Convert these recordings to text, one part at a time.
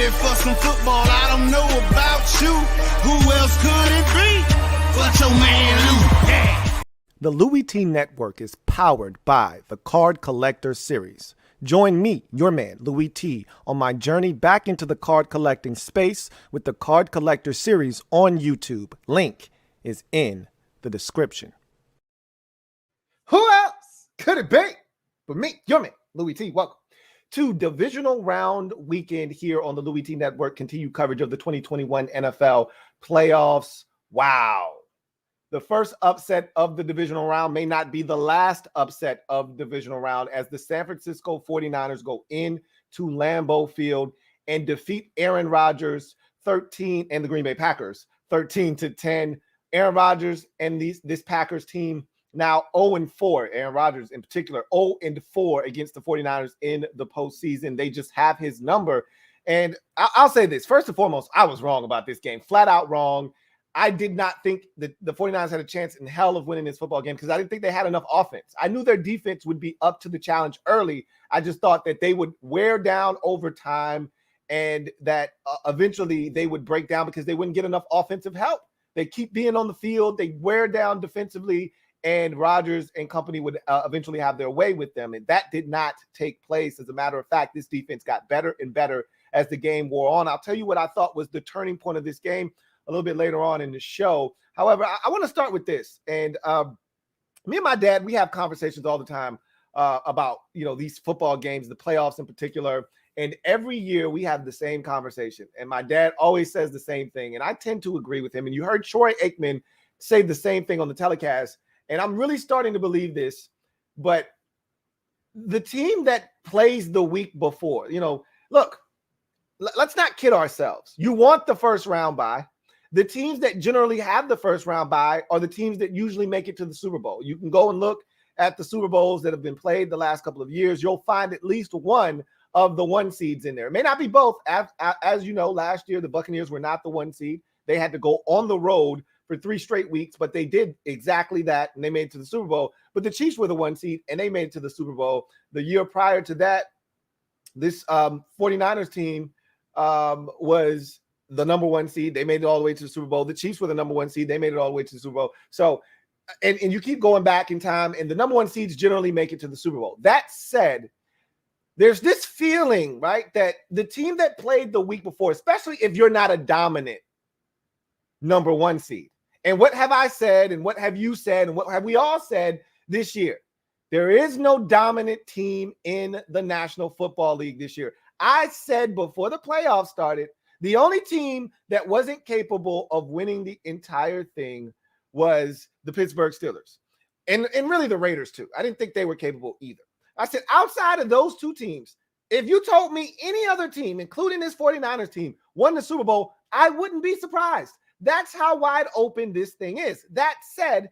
ready for some football. I don't know about you. Who else could it be but your man Lou? Yeah. The LouieTeeNetwork is powered by the Card Collector Series. Join me, your man, Louie T, on my journey back into the card collecting space with the Card Collector Series on YouTube. Link is in the description. Who else could it be but me, your man, Louie T? Welcome to Divisional Round Weekend here on the LouieTeeNetwork. Continued coverage of the 2021 NFL playoffs. Wow. The first upset of the divisional round may not be the last upset of the divisional round, as the San Francisco 49ers go into Lambeau Field and defeat Aaron Rodgers and the Green Bay Packers 13-10. Aaron Rodgers and this Packers team now 0-4. Aaron Rodgers in particular 0-4 against the 49ers in the postseason. They just have his number. And I'll say this. First and foremost, I was wrong about this game. Flat out wrong. I did not think that the 49ers had a chance in hell of winning this football game because I didn't think they had enough offense. I knew their defense would be up to the challenge early. I just thought that they would wear down over time and that eventually they would break down because they wouldn't get enough offensive help. They keep being on the field. They wear down defensively, and Rodgers and company would eventually have their way with them. And that did not take place. As a matter of fact, this defense got better and better as the game wore on. I'll tell you what I thought was the turning point of this game a little bit later on in the show. However, I want to start with this. And me and my dad, we have conversations all the time about, these football games, the playoffs in particular. And every year we have the same conversation. And my dad always says the same thing. And I tend to agree with him. And you heard Troy Aikman say the same thing on the telecast. And I'm really starting to believe this. But the team that plays the week before, look, let's not kid ourselves. You want the first round bye. The teams that generally have the first round bye are the teams that usually make it to the Super Bowl. You can go and look at the Super Bowls that have been played the last couple of years. You'll find at least one of the one seeds in there. It may not be both. As you know, last year, the Buccaneers were not the one seed. They had to go on the road for 3 straight weeks, but they did exactly that, and they made it to the Super Bowl. But the Chiefs were the one seed, and they made it to the Super Bowl. The year prior to that, this 49ers team was the number 1 seed. They made it all the way to the Super Bowl. The Chiefs were the number 1 seed. They made it all the way to the Super Bowl. So, and you keep going back in time, and the number 1 seeds generally make it to the Super Bowl. That said, there's this feeling, right, that the team that played the week before, especially if you're not a dominant number 1 seed, and what have I said, and what have you said, and what have we all said this year? There is no dominant team in the National Football League this year. I said before the playoffs started, the only team that wasn't capable of winning the entire thing was the Pittsburgh Steelers. And really the Raiders too. I didn't think they were capable either. I said outside of those 2 teams, if you told me any other team, including this 49ers team, won the Super Bowl, I wouldn't be surprised. That's how wide open this thing is. That said,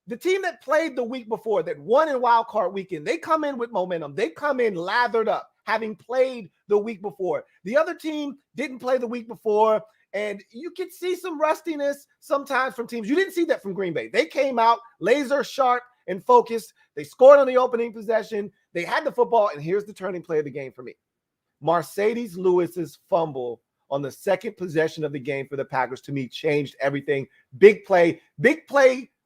the team that played the week before, that won in Wild Card Weekend, they come in with momentum. They come in lathered up, having played the week before. The other team didn't play the week before, and you could see some rustiness sometimes from teams. You didn't see that from Green Bay. They came out laser sharp and focused. They scored on the opening possession. They had the football, and here's the turning play of the game for me. Mercedes Lewis's fumble on the second possession of the game for the Packers, to me, changed everything. Big play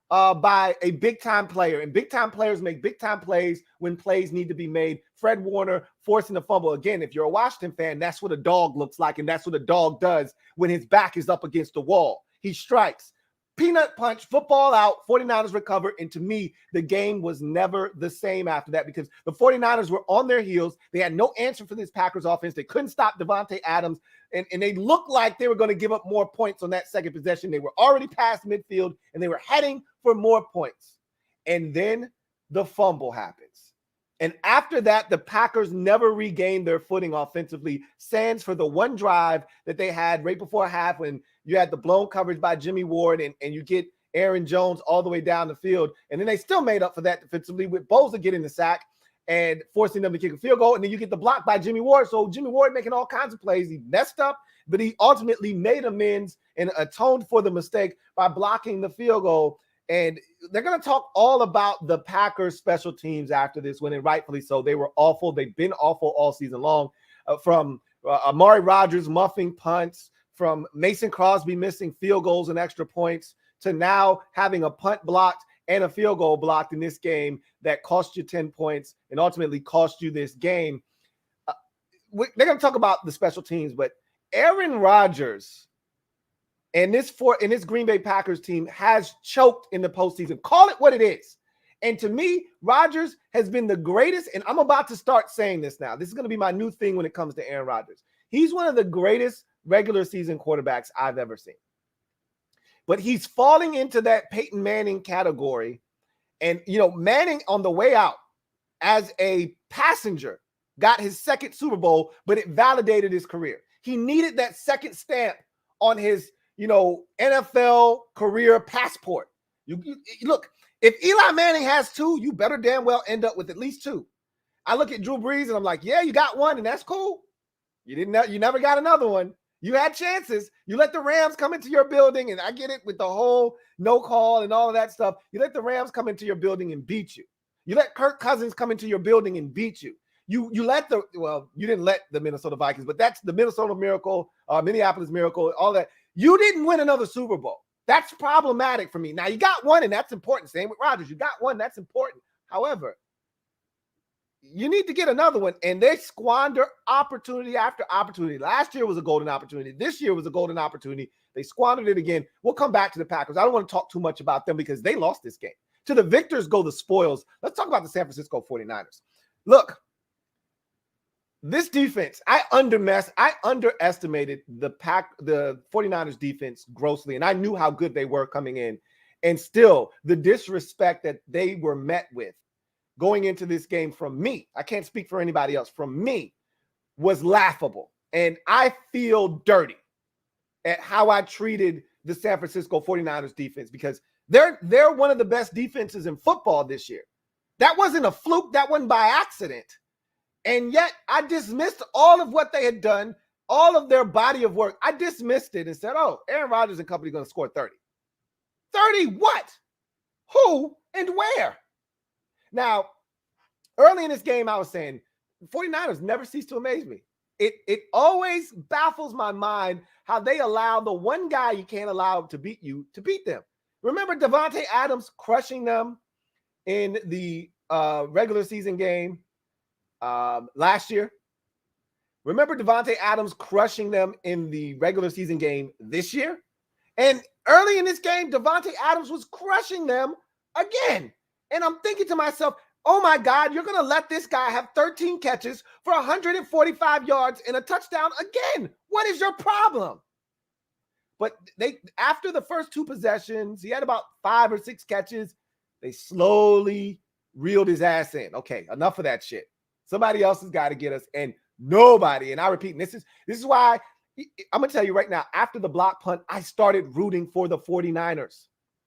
by a big-time player. And big-time players make big-time plays when plays need to be made. Fred Warner forcing the fumble. Again, if you're a Washington fan, that's what a dog looks like, and that's what a dog does when his back is up against the wall. He strikes. Peanut punch, football out, 49ers recover, and to me, the game was never the same after that because the 49ers were on their heels. They had no answer for this Packers offense. They couldn't stop Devontae Adams, and they looked like they were going to give up more points on that second possession. They were already past midfield, and they were heading for more points. And then the fumble happens. And after that, the Packers never regained their footing offensively, sans for the one drive that they had right before half when you had the blown coverage by Jimmy Ward and you get Aaron Jones all the way down the field. And then they still made up for that defensively with Bosa getting the sack and forcing them to kick a field goal. And then you get the block by Jimmy Ward. So Jimmy Ward making all kinds of plays. He messed up, but he ultimately made amends and atoned for the mistake by blocking the field goal. And they're going to talk all about the Packers special teams after this win, and rightfully so. They were awful. They've been awful all season long, from Amari Rodgers muffing punts, from Mason Crosby missing field goals and extra points, to now having a punt blocked and a field goal blocked in this game that cost you 10 points and ultimately cost you this game. They're going to talk about the special teams, but Aaron Rodgers and this Green Bay Packers team has choked in the postseason. Call it what it is. And to me, Rodgers has been the greatest, and I'm about to start saying this now. This is going to be my new thing when it comes to Aaron Rodgers. He's one of the greatest regular season quarterbacks I've ever seen. But he's falling into that Peyton Manning category. And, Manning on the way out as a passenger got his second Super Bowl, but it validated his career. He needed that second stamp on his, NFL career passport. You look, if Eli Manning has two, you better damn well end up with at least two. I look at Drew Brees and I'm like, yeah, you got one and that's cool. You never got another one. You had chances. You let the Rams come into your building, and I get it with the whole no call and all of that stuff. You let the Rams come into your building and beat you. You let Kirk Cousins come into your building and beat you. You didn't let the Minnesota Vikings, but that's the Minnesota Miracle, Minneapolis Miracle, all that. You didn't win another Super Bowl. That's problematic for me. Now, you got one, and that's important. Same with Rodgers. You got one. That's important. However, you need to get another one, and they squander opportunity after opportunity. Last year was a golden opportunity. This year was a golden opportunity. They squandered it again. We'll come back to the Packers. I don't want to talk too much about them because they lost this game. To the victors go the spoils. Let's talk about the San Francisco 49ers. Look, this defense, I underestimated the 49ers defense grossly, and I knew how good they were coming in. And still, the disrespect that they were met with going into this game from me, I can't speak for anybody else, from me, was laughable. And I feel dirty at how I treated the San Francisco 49ers defense, because they're one of the best defenses in football this year. That wasn't a fluke. That wasn't by accident. And yet I dismissed all of what they had done, all of their body of work. I dismissed it and said, oh, Aaron Rodgers and company are going to score 30. 30 what? Who and where? Now, early in this game, I was saying, 49ers never cease to amaze me. It always baffles my mind how they allow the one guy you can't allow to beat you to beat them. Remember Davante Adams crushing them in the regular season game last year? Remember Davante Adams crushing them in the regular season game this year? And early in this game, Davante Adams was crushing them again. And I'm thinking to myself, oh my God, you're going to let this guy have 13 catches for 145 yards and a touchdown again. What is your problem? But after the first two possessions, he had about 5 or 6 catches. They slowly reeled his ass in. Okay, enough of that shit. Somebody else has got to get us, and nobody. And I repeat, and this is why I'm going to tell you right now, after the block punt, I started rooting for the 49ers.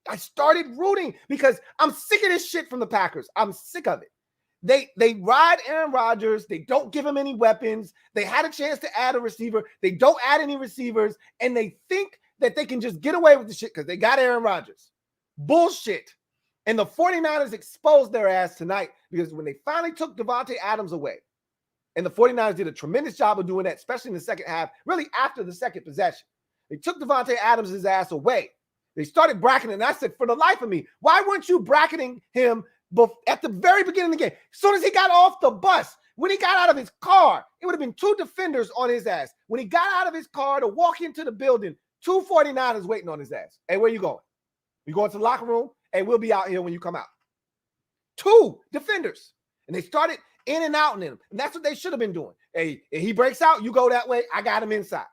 I started rooting because I'm sick of this shit from the Packers. I'm sick of it. They ride Aaron Rodgers. They don't give him any weapons. They had a chance to add a receiver. They don't add any receivers, and they think that they can just get away with the shit because they got Aaron Rodgers. Bullshit. And the 49ers exposed their ass tonight, because when they finally took Davante Adams away, and the 49ers did a tremendous job of doing that, especially in the second half, really after the second possession. They took Davante Adams' ass away. They started bracketing, and I said, for the life of me, why weren't you bracketing him at the very beginning of the game? As soon as he got off the bus, when he got out of his car, it would have been 2 defenders on his ass. When he got out of his car to walk into the building, 2 49ers waiting on his ass. Hey, where you going? You going to the locker room? Hey, we'll be out here when you come out. 2 defenders. And they started in and out in him. And that's what they should have been doing. Hey, if he breaks out, you go that way. I got him inside.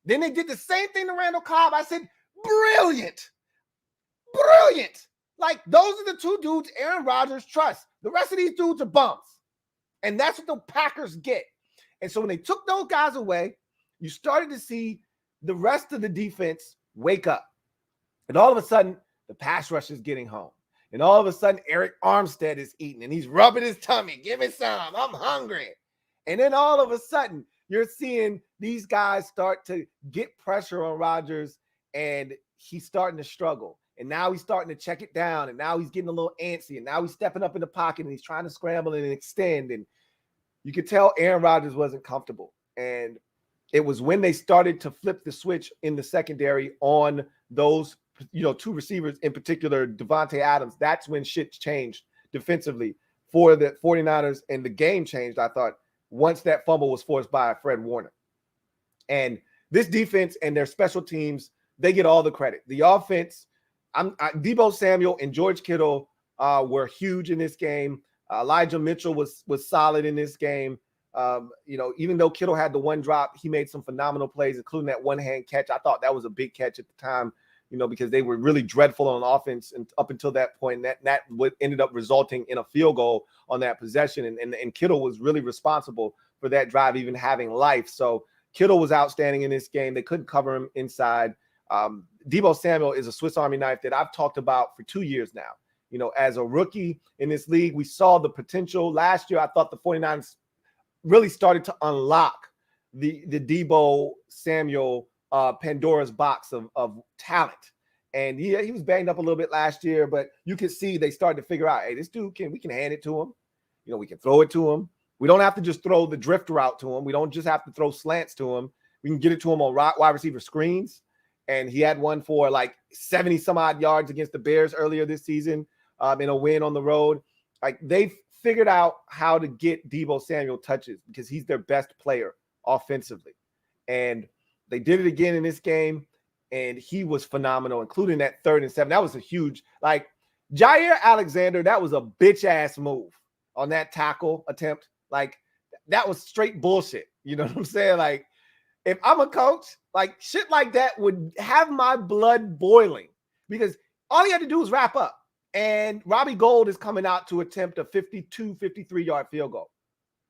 Then they did the same thing to Randall Cobb. I said, brilliant. Brilliant. Like, those are the 2 dudes Aaron Rodgers trusts. The rest of these dudes are bums. And that's what the Packers get. And so when they took those guys away, you started to see the rest of the defense wake up. And all of a sudden, the pass rush is getting home. And all of a sudden, Eric Armstead is eating, and he's rubbing his tummy. Give me some. I'm hungry. And then all of a sudden, you're seeing these guys start to get pressure on Rodgers, and he's starting to struggle. And now he's starting to check it down, and now he's getting a little antsy, and now he's stepping up in the pocket, and he's trying to scramble and extend. And you could tell Aaron Rodgers wasn't comfortable. And It was when they started to flip the switch in the secondary on those, two receivers, in particular, Devontae Adams. That's when shit changed defensively for the 49ers, and the game changed, I thought, once that fumble was forced by Fred Warner. And this defense and their special teams, they get all the credit. The offense, Deebo Samuel and George Kittle were huge in this game. Elijah Mitchell was solid in this game. Even though Kittle had the one drop, he made some phenomenal plays, including that one-hand catch. I thought that was a big catch at the time, because they were really dreadful on offense and up until that point. That what ended up resulting in a field goal on that possession. And Kittle was really responsible for that drive even having life. So Kittle was outstanding in this game. They couldn't cover him inside. Deebo Samuel is a Swiss Army knife that I've talked about for 2 years now. As a rookie in this league, we saw the potential. Last year, I thought the 49ers really started to unlock the Deebo Samuel Pandora's box of talent. And he was banged up a little bit last year, but you can see they started to figure out, hey, this dude we can hand it to him. We can throw it to him. We don't have to just throw the drift route to him. We don't just have to throw slants to him. We can get it to him on wide receiver screens. And he had one for like 70 some odd yards against the Bears earlier this season in a win on the road. Like, they've figured out how to get Deebo Samuel touches because he's their best player offensively. And they did it again in this game, and he was phenomenal, including that 3rd and 7. That was a huge, Jair Alexander, that was a bitch-ass move on that tackle attempt. That was straight bullshit. You know what I'm saying? If I'm a coach, shit like that would have my blood boiling because all he had to do was wrap up. And Robbie Gould is coming out to attempt a 52, 53-yard field goal.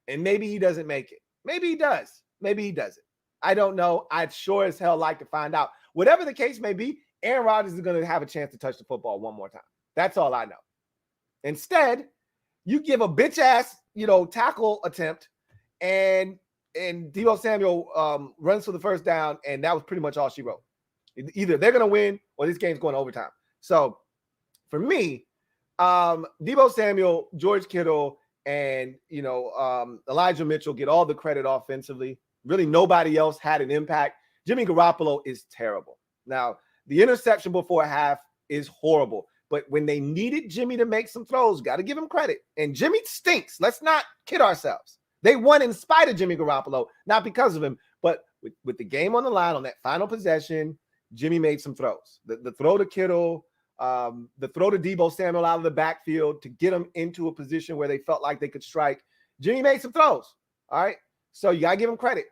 And maybe he doesn't make it. Maybe he does. Maybe he doesn't. I don't know. I'd sure as hell like to find out. Whatever the case may be, Aaron Rodgers is going to have a chance to touch the football one more time. That's all I know. Instead, you give a bitch-ass, tackle attempt, and Deebo Samuel runs for the first down, and that was pretty much all she wrote. Either they're going to win or this game's going to overtime. So, for me, Deebo Samuel, George Kittle, and Elijah Mitchell get all the credit offensively. Really, nobody else had an impact. Jimmy Garoppolo is terrible. Now, the interception before half is horrible. But when they needed Jimmy to make some throws, got to give him credit. And Jimmy stinks. Let's not kid ourselves. They won in spite of Jimmy Garoppolo, not because of him. But with the game on the line on that final possession, Jimmy made some throws. The throw to Kittle, the throw to Deebo Samuel out of the backfield to get them into a position where they felt like they could strike. Jimmy made some throws. All right. So you got to give him credit.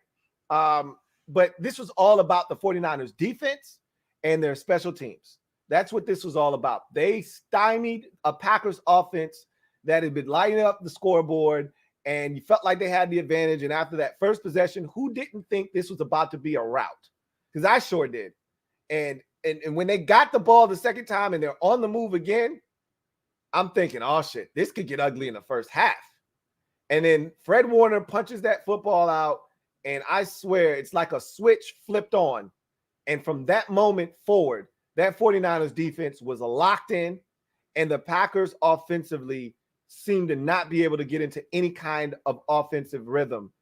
But this was all about the 49ers defense and their special teams. That's what this was all about. They stymied a Packers offense that had been lighting up the scoreboard, and you felt like they had the advantage. And after that first possession, who didn't think this was about to be a rout? Because I sure did. And when they got the ball the second time and they're on the move again, I'm thinking, oh, shit, this could get ugly in the first half. And then Fred Warner punches that football out, and I swear it's like a switch flipped on. And from that moment forward, that 49ers defense was locked in, and the Packers offensively seemed to not be able to get into any kind of offensive rhythm.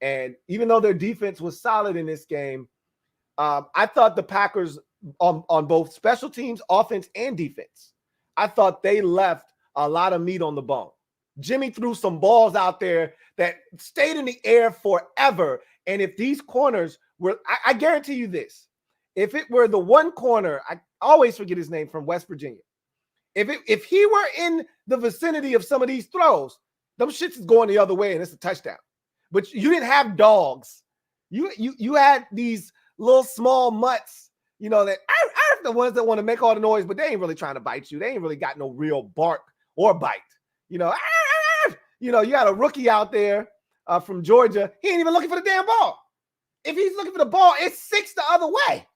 And even though their defense was solid in this game, I thought the Packers on both special teams, offense and defense, I thought they left a lot of meat on the bone. Jimmy threw some balls out there that stayed in the air forever. And if these corners were, I guarantee you this, if it were the one corner, I always forget his name, from West Virginia. If he were in the vicinity of some of these throws, them shits is going the other way and it's a touchdown. But you didn't have dogs. You had these little small mutts, that are the ones that want to make all the noise, but they ain't really trying to bite you. They ain't really got no real bark or bite. You got a rookie out there from Georgia. He ain't even looking for the damn ball. If he's looking for the ball, it's 6 the other way.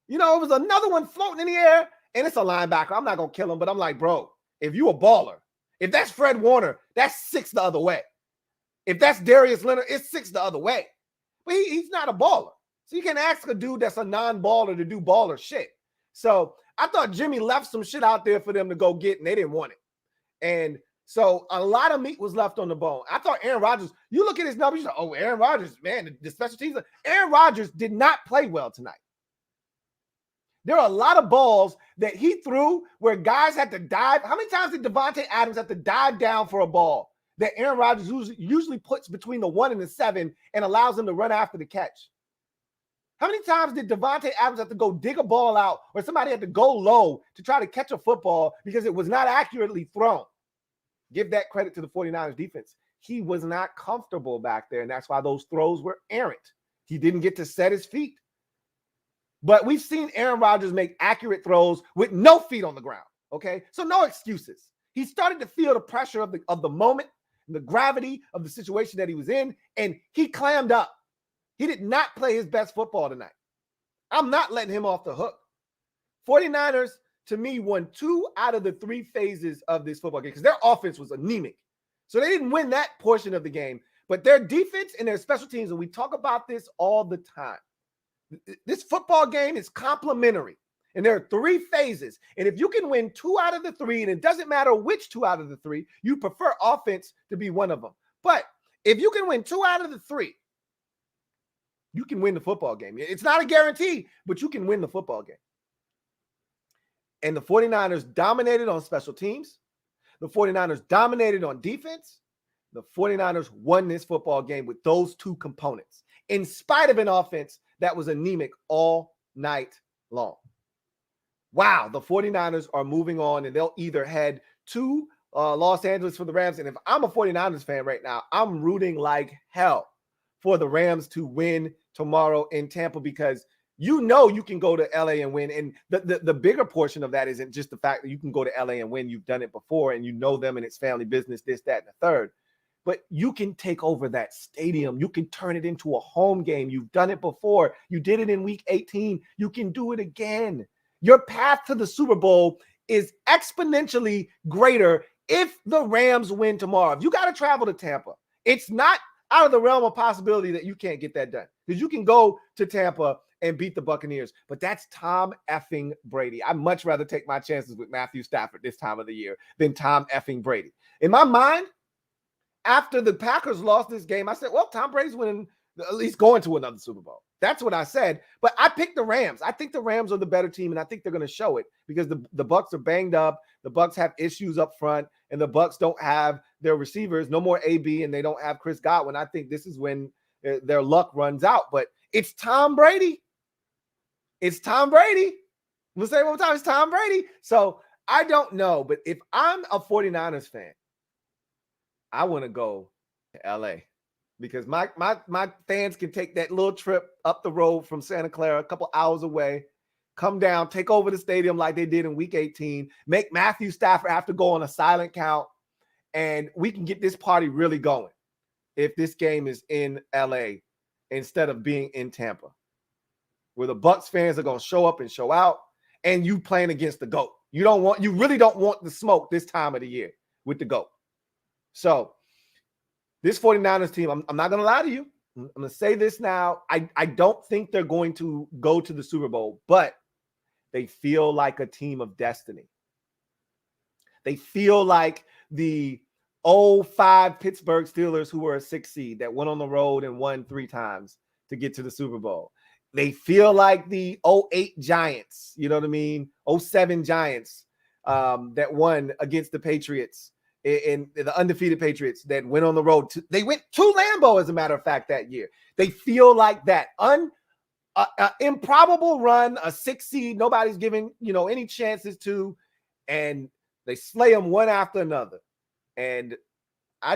It was another one floating in the air, and it's a linebacker. I'm not going to kill him, but I'm like, bro, if you a baller, if that's Fred Warner, that's 6 the other way. If that's Darius Leonard, it's 6 the other way. But he's not a baller. So you can ask a dude that's a non-baller to do baller shit. So I thought Jimmy left some shit out there for them to go get, and they didn't want it. And So a lot of meat was left on the bone. I thought Aaron Rodgers, you look at his numbers, you say, oh, Aaron Rodgers, man, the special teams. Aaron Rodgers did not play well tonight. There are a lot of balls that he threw where guys had to dive. How many times did Devontae Adams have to dive down for a ball that Aaron Rodgers usually puts between the 1 and the 7 and allows him to run after the catch? How many times did Devontae Adams have to go dig a ball out, or somebody had to go low to try to catch a football because it was not accurately thrown? Give that credit to the 49ers defense. He was not comfortable back there, and that's why those throws were errant. He didn't get to set his feet. But we've seen Aaron Rodgers make accurate throws with no feet on the ground, okay? So no excuses. He started to feel the pressure of the moment, the gravity of the situation that he was in, and he clammed up. He did not play his best football tonight. I'm not letting him off the hook. 49ers, to me, won 2 out of the 3 phases of this football game because their offense was anemic. So they didn't win that portion of the game. But their defense and their special teams, and we talk about this all the time, this football game is complementary. And there are 3 phases. And if you can win 2 out of the 3, and it doesn't matter which 2 out of the 3, you prefer offense to be one of them. But if you can win 2 out of the 3, you can win the football game. It's not a guarantee, but you can win the football game. And the 49ers dominated on special teams. The 49ers dominated on defense. The 49ers won this football game with those 2 components, in spite of an offense that was anemic all night long. Wow, the 49ers are moving on, and they'll either head to Los Angeles for the Rams. And if I'm a 49ers fan right now, I'm rooting like hell for the Rams to win tomorrow in Tampa, because you know you can go to LA and win. And the bigger portion of that isn't just the fact that you can go to LA and win. You've done it before, and you know them, and it's family business, this, that, and the third. But you can take over that stadium. You can turn it into a home game. You've done it before. You did it in week 18. You can do it again. Your path to the Super Bowl is exponentially greater if the Rams win tomorrow. If you got to travel to Tampa, it's not out of the realm of possibility that you can't get that done, because you can go to Tampa and beat the Buccaneers. But that's Tom effing Brady. I'd much rather take my chances with Matthew Stafford this time of the year than Tom effing Brady. In my mind, after the Packers lost this game, I said, well, Tom Brady's winning, at least going to another Super Bowl. That's what I said. But I picked the Rams. I think the Rams are the better team, and I think they're going to show it, because the Bucs are banged up. The Bucs have issues up front, and the Bucs don't have their receivers, no more AB, and they don't have Chris Godwin. I think this is when their luck runs out. But it's Tom Brady. It's Tom Brady. We'll say it one more time. It's Tom Brady. So I don't know. But if I'm a 49ers fan, I want to go to LA, because my fans can take that little trip up the road from Santa Clara, a couple hours away, come down, take over the stadium like they did in week 18, make Matthew Stafford have to go on a silent count, and we can get this party really going if this game is in LA instead of being in Tampa, where the Bucs fans are going to show up and show out, and you playing against the GOAT. You really don't want the smoke this time of the year with the GOAT. So this 49ers team, I'm not going to lie to you. I'm going to say this now. I don't think they're going to go to the Super Bowl, but they feel like a team of destiny. They feel like the 05 Pittsburgh Steelers, who were a 6 seed that went on the road and won 3 times to get to the Super Bowl. They feel like the 08 Giants, you know what I mean? 07 Giants that won against the Patriots. In the undefeated Patriots that went on the road. They went to Lambeau, as a matter of fact, that year. They feel like that. Improbable run, a 6 seed, nobody's giving, any chances to, and they slay them one after another. And I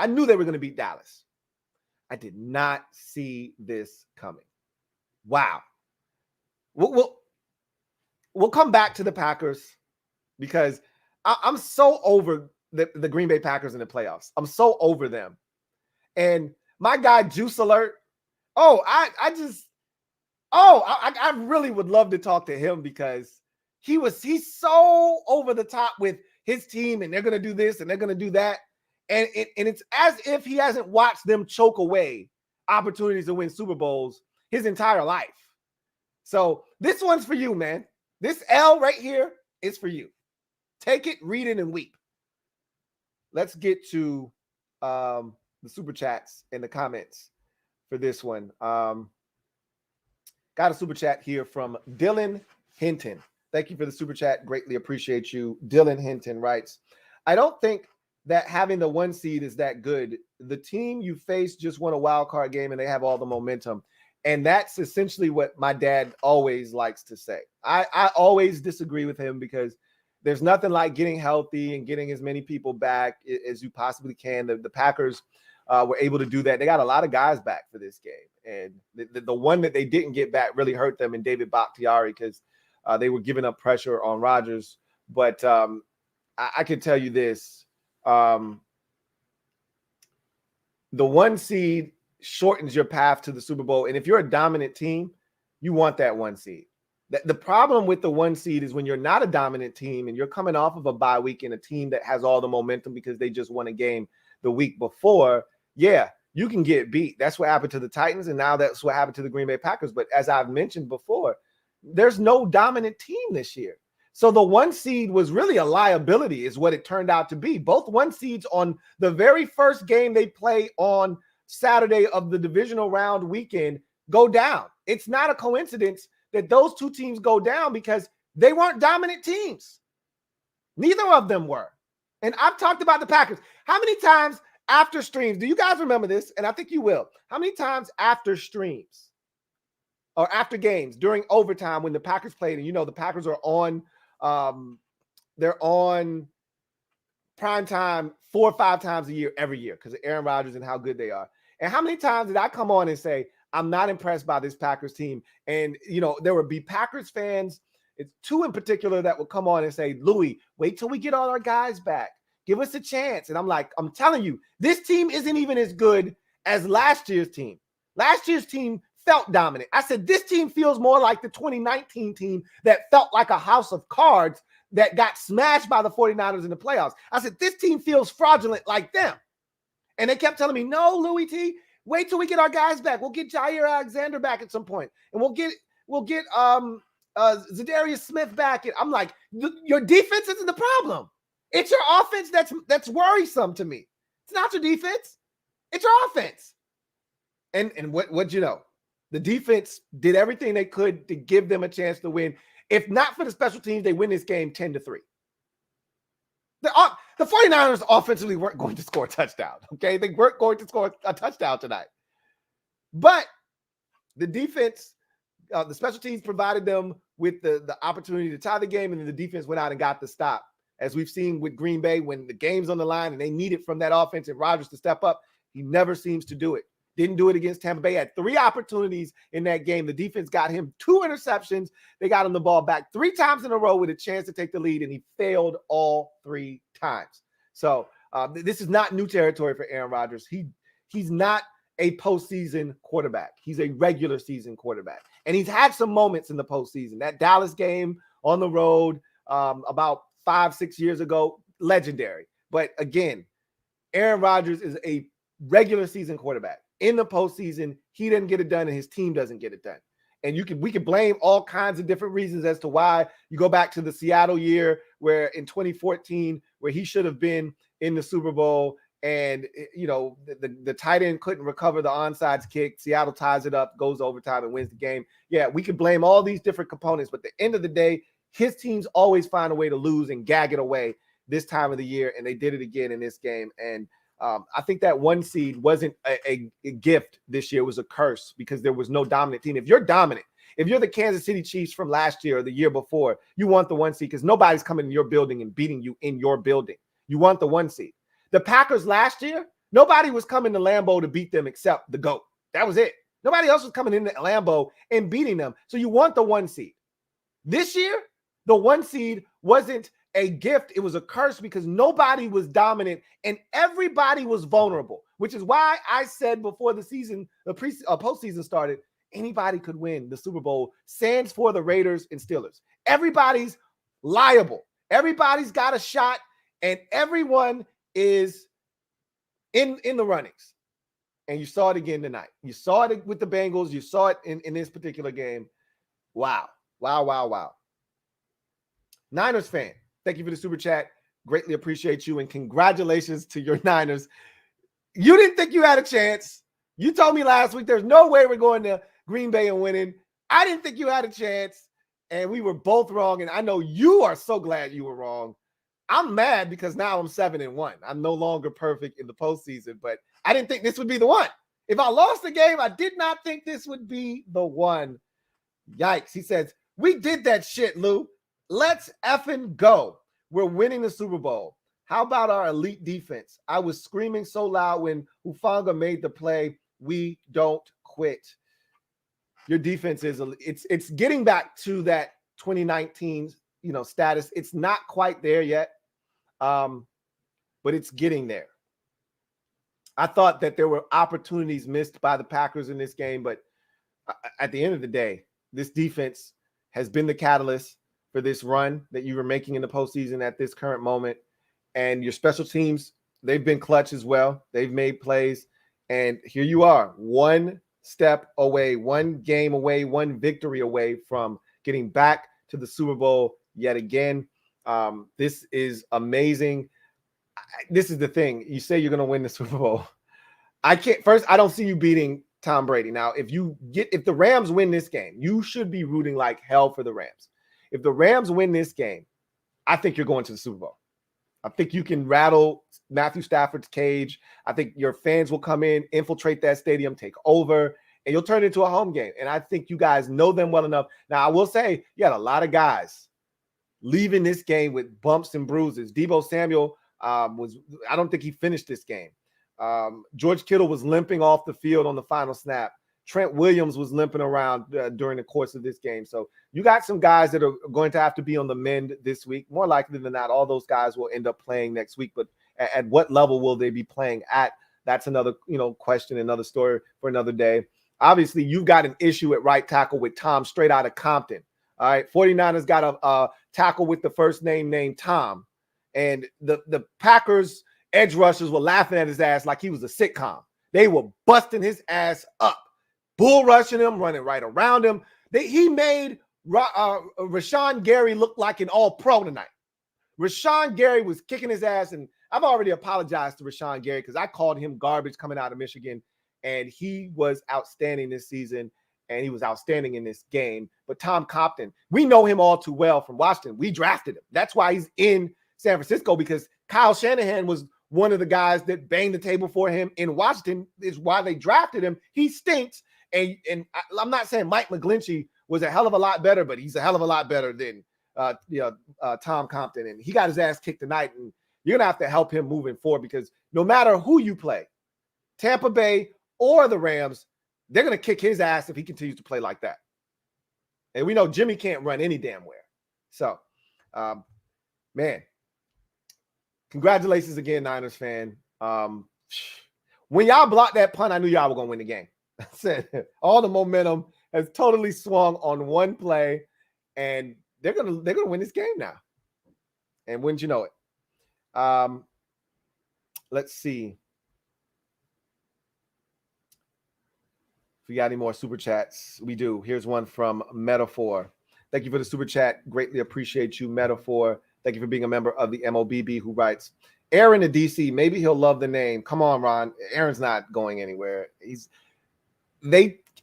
knew they were going to beat Dallas. I did not see this coming. Wow. We'll come back to the Packers, because I'm so over the Green Bay Packers in the playoffs. I'm so over them. And my guy, Juice Alert, I really would love to talk to him, because he's so over the top with his team, and they're going to do this and they're going to do that. And it's as if he hasn't watched them choke away opportunities to win Super Bowls his entire life. So this one's for you, man. This L right here is for you. Take it, read it, and weep. let's get to the super chats and the comments for this one. Got a super chat here from Dylan Hinton. Thank you for the super chat. Greatly appreciate you. Dylan Hinton writes, I don't think that having the 1 seed is that good. The team you face just won a wild card game and they have all the momentum. And that's essentially what my dad always likes to say. I always disagree with him because there's nothing like getting healthy and getting as many people back as you possibly can. The Packers were able to do that. They got a lot of guys back for this game. And the one that they didn't get back really hurt them in David Bakhtiari because they were giving up pressure on Rodgers. But I can tell you this. The 1 seed shortens your path to the Super Bowl. And if you're a dominant team, you want that 1 seed. The problem with the 1 seed is when you're not a dominant team and you're coming off of a bye week in a team that has all the momentum because they just won a game the week before, yeah, you can get beat. That's what happened to the Titans, and now that's what happened to the Green Bay Packers. But as I've mentioned before, there's no dominant team this year. So the 1 seed was really a liability is what it turned out to be. Both 1 seeds on the very first game they play on Saturday of the divisional round weekend go down. It's not a coincidence that those 2 teams go down because they weren't dominant teams. Neither of them were. And I've talked about the Packers. How many times after streams, do you guys remember this? And I think you will. How many times after streams or after games during overtime when the Packers played, and you know the Packers are on they're on prime time 4 or 5 times a year every year because of Aaron Rodgers and how good they are. And how many times did I come on and say, I'm not impressed by this Packers team? And, you know, there would be Packers fans, it's 2 in particular that would come on and say, Louie, wait till we get all our guys back. Give us a chance. And I'm like, I'm telling you, this team isn't even as good as last year's team. Last year's team felt dominant. I said, this team feels more like the 2019 team that felt like a house of cards that got smashed by the 49ers in the playoffs. I said, this team feels fraudulent like them. And they kept telling me, no, Louie T, wait till we get our guys back. We'll get Jair Alexander back at some point. And we'll get Zadarius Smith back. And I'm like, your defense isn't the problem. It's your offense that's worrisome to me. It's not your defense. It's your offense. And what'd you know? The defense did everything they could to give them a chance to win. If not for the special teams, they win this game 10-3. The 49ers offensively weren't going to score a touchdown, okay? They weren't going to score a touchdown tonight. But the defense, the special teams provided them with the opportunity to tie the game, and then the defense went out and got the stop. As we've seen with Green Bay, when the game's on the line and they need it from that offense and Rodgers to step up, he never seems to do it. Didn't do it against Tampa Bay. Had 3 opportunities in that game. The defense got him 2 interceptions. They got him the ball back 3 times in a row with a chance to take the lead, and he failed all 3 times. So this is not new territory for Aaron Rodgers. He's not a postseason quarterback. He's a regular season quarterback. And he's had some moments in the postseason. That Dallas game on the road about 5-6 years ago, legendary. But again, Aaron Rodgers is a regular season quarterback. In the postseason, he doesn't get it done and his team doesn't get it done. And we can blame all kinds of different reasons as to why. You go back to the Seattle year where in 2014, where he should have been in the Super Bowl, and you know the tight end couldn't recover the onside kick. Seattle ties it up, goes overtime, and wins the game. Yeah, we can blame all these different components, but at the end of the day, his teams always find a way to lose and gag it away this time of the year, and they did it again in this game. And I think that 1 seed wasn't a gift this year. It was a curse because there was no dominant team. If you're dominant, if you're the Kansas City Chiefs from last year or the year before, you want the 1 seed because nobody's coming in your building and beating you in your building. You want the 1 seed. The Packers last year, nobody was coming to Lambeau to beat them except the GOAT. That was it. Nobody else was coming into Lambeau and beating them. So you want the 1 seed. This year, the 1 seed wasn't a gift. It was a curse because nobody was dominant and everybody was vulnerable, which is why I said before the season, the postseason started, anybody could win the Super Bowl, sans for the Raiders and Steelers. Everybody's liable. Everybody's got a shot, and everyone is in the runnings. And you saw it again tonight. You saw it with the Bengals. You saw it in this particular game. Wow. Wow, wow, wow. Niners fan, thank you for the super chat. Greatly appreciate you, and congratulations to your Niners. You didn't think you had a chance. You told me last week there's no way we're going to Green Bay and winning. I didn't think you had a chance, and we were both wrong, and I know you are so glad you were wrong. I'm mad because now I'm 7-1. I'm no longer perfect in the postseason, but I didn't think this would be the one. If I lost the game, I did not think this would be the one. Yikes. He says, we did that shit, Lou. Let's effing go. We're winning the Super Bowl. How about our elite defense? I was screaming so loud when Hufanga made the play. We don't quit. Your defense is it's getting back to that 2019 status. It's not quite there yet, but it's getting there. I thought that there were opportunities missed by the Packers in this game, but at the end of the day, this defense has been the catalyst for this run that you were making in the postseason at this current moment. And your special teams, they've been clutch as well. They've made plays. And here you are, one step away, one game away, one victory away from getting back to the Super Bowl yet again. This is amazing. This is the thing. You say you're going to win the Super Bowl. I don't see you beating Tom Brady. Now, if the Rams win this game, you should be rooting like hell for the Rams. If the Rams win this game, I think you're going to the Super Bowl. I think you can rattle Matthew Stafford's cage. I think your fans will come in, infiltrate that stadium, take over, and you'll turn it into a home game. And I think you guys know them well enough. Now, I will say you had a lot of guys leaving this game with bumps and bruises. Deebo Samuel I don't think he finished this game. George Kittle was limping off the field on the final snap. Trent Williams was limping around during the course of this game. So you got some guys that are going to have to be on the mend this week. More likely than not, all those guys will end up playing next week. But at what level will they be playing at? That's another question, another story for another day. Obviously, you've got an issue at right tackle with Tom straight out of Compton. All right, 49ers got a tackle with the first name named Tom. And the Packers edge rushers were laughing at his ass like he was a sitcom. They were busting his ass up, bull rushing him, running right around him. He made Rashawn Gary look like an all-pro tonight. Rashawn Gary was kicking his ass, and I've already apologized to Rashawn Gary because I called him garbage coming out of Michigan, and he was outstanding this season, and he was outstanding in this game. But Tom Compton, we know him all too well from Washington. We drafted him. That's why he's in San Francisco, because Kyle Shanahan was one of the guys that banged the table for him in Washington. Is why they drafted him. He stinks. And I'm not saying Mike McGlinchey was a hell of a lot better, but he's a hell of a lot better than Tom Compton. And he got his ass kicked tonight. And you're going to have to help him moving forward, because no matter who you play, Tampa Bay or the Rams, they're going to kick his ass if he continues to play like that. And we know Jimmy can't run any damn where. So, man, congratulations again, Niners fan. When y'all blocked that punt, I knew y'all were going to win the game. I said all the momentum has totally swung on one play, and they're gonna win this game now. And wouldn't you know it? Let's see if we got any more super chats. We do. Here's one from Metaphor. Thank you for the super chat. Greatly appreciate you, Metaphor. Thank you for being a member of the MOBB, who writes, Aaron to DC, maybe he'll love the name. Come on, Ron. Aaron's not going anywhere.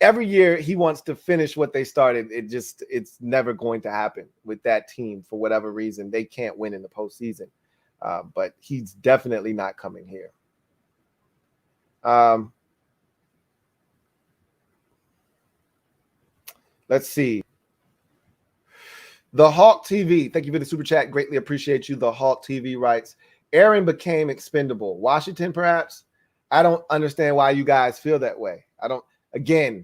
Every year he wants to finish what they started. It's never going to happen with that team for whatever reason. They can't win in the postseason. But he's definitely not coming here. Let's see. The Hawk TV, thank you for the super chat. Greatly appreciate you. The Hawk TV writes, Aaron became expendable. Washington, perhaps? I don't understand why you guys feel that way. Again,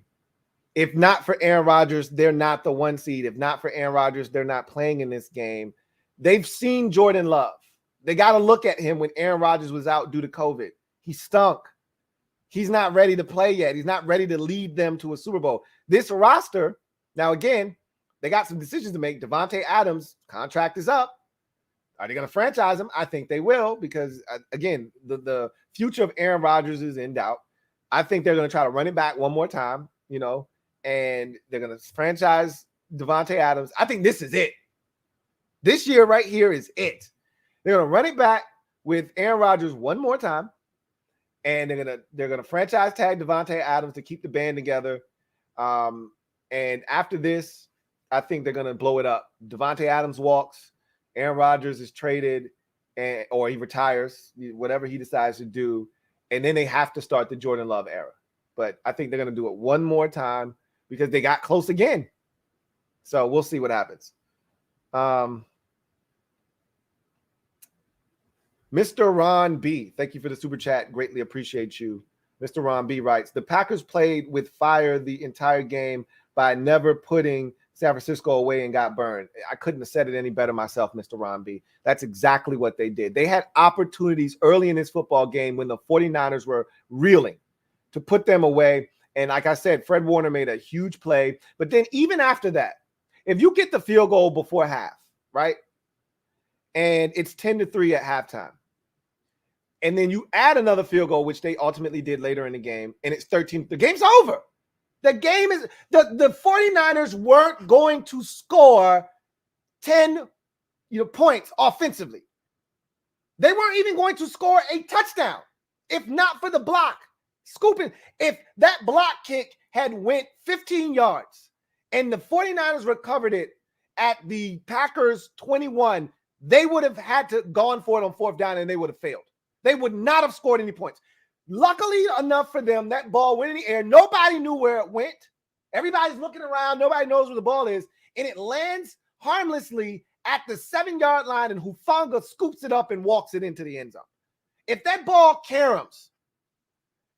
if not for Aaron Rodgers, they're not the 1 seed. If not for Aaron Rodgers, they're not playing in this game. They've seen Jordan Love. They got to look at him when Aaron Rodgers was out due to COVID. He stunk. He's not ready to play yet. He's not ready to lead them to a Super Bowl. This roster, now again, they got some decisions to make. Devontae Adams' contract is up. Are they going to franchise him? I think they will, because, again, the future of Aaron Rodgers is in doubt. I think they're going to try to run it back one more time, and they're going to franchise Devontae Adams. I think this is it. This year right here is it. They're going to run it back with Aaron Rodgers one more time, and they're gonna franchise tag Davante Adams to keep the band together. And after this, I think they're gonna blow it up. Davante Adams walks, Aaron Rodgers is traded, or he retires, whatever he decides to do, and then they have to start the Jordan Love era. But I think they're gonna do it one more time because they got close again. So we'll see what happens. Mr. Ron B, thank you for the super chat. Greatly appreciate you. Mr. Ron B writes, the Packers played with fire the entire game by never putting San Francisco away and got burned. I couldn't have said it any better myself, Mr. Ron B. That's exactly what they did. They had opportunities early in this football game when the 49ers were reeling to put them away. And like I said, Fred Warner made a huge play. But then even after that, if you get the field goal before half, right, and it's 10-3 at halftime, and then you add another field goal, which they ultimately did later in the game, and it's 13. The game's over. The game is the 49ers weren't going to score 10 points offensively. They weren't even going to score a touchdown if not for the block. Scooping. If that block kick had went 15 yards and the 49ers recovered it at the Packers 21, they would have had to gone for it on fourth down and they would have failed. They would not have scored any points. Luckily enough for them, that ball went in the air. Nobody knew where it went. Everybody's looking around. Nobody knows where the ball is. And it lands harmlessly at the 7-yard line, and Hufanga scoops it up and walks it into the end zone. If that ball caroms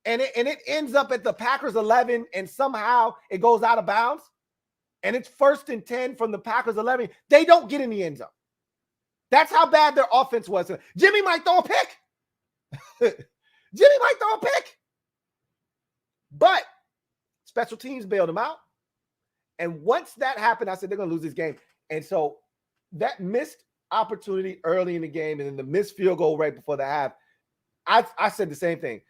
and it ends up at the Packers 11 and somehow it goes out of bounds and it's 1st and 10 from the Packers 11, they don't get in the end zone. That's how bad their offense was. Jimmy might throw a pick. Jimmy might throw a pick. But special teams bailed him out. And once that happened, I said they're going to lose this game. And so that missed opportunity early in the game and then the missed field goal right before the half, I said the same thing.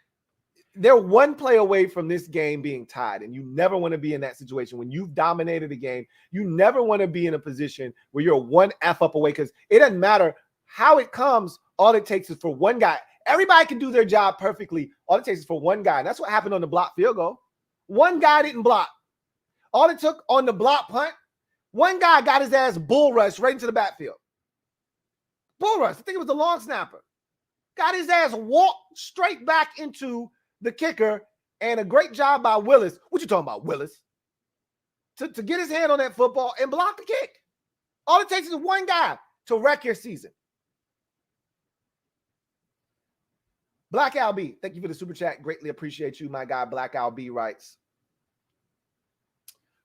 They're one play away from this game being tied, and you never want to be in that situation. When you've dominated a game, you never want to be in a position where you're one F up away, because it doesn't matter how it comes. All it takes is for one guy. Everybody can do their job perfectly. All it takes is for one guy. And that's what happened on the block field goal. One guy didn't block. All it took on the block punt, one guy got his ass bull rushed right into the backfield. Bull rush. I think it was the long snapper. Got his ass walked straight back into the kicker, and a great job by Willis. What you talking about, Willis? To get his hand on that football and block the kick. All it takes is one guy to wreck your season. Black Al B, thank you for the super chat. Greatly appreciate you, my guy. Black Al B writes,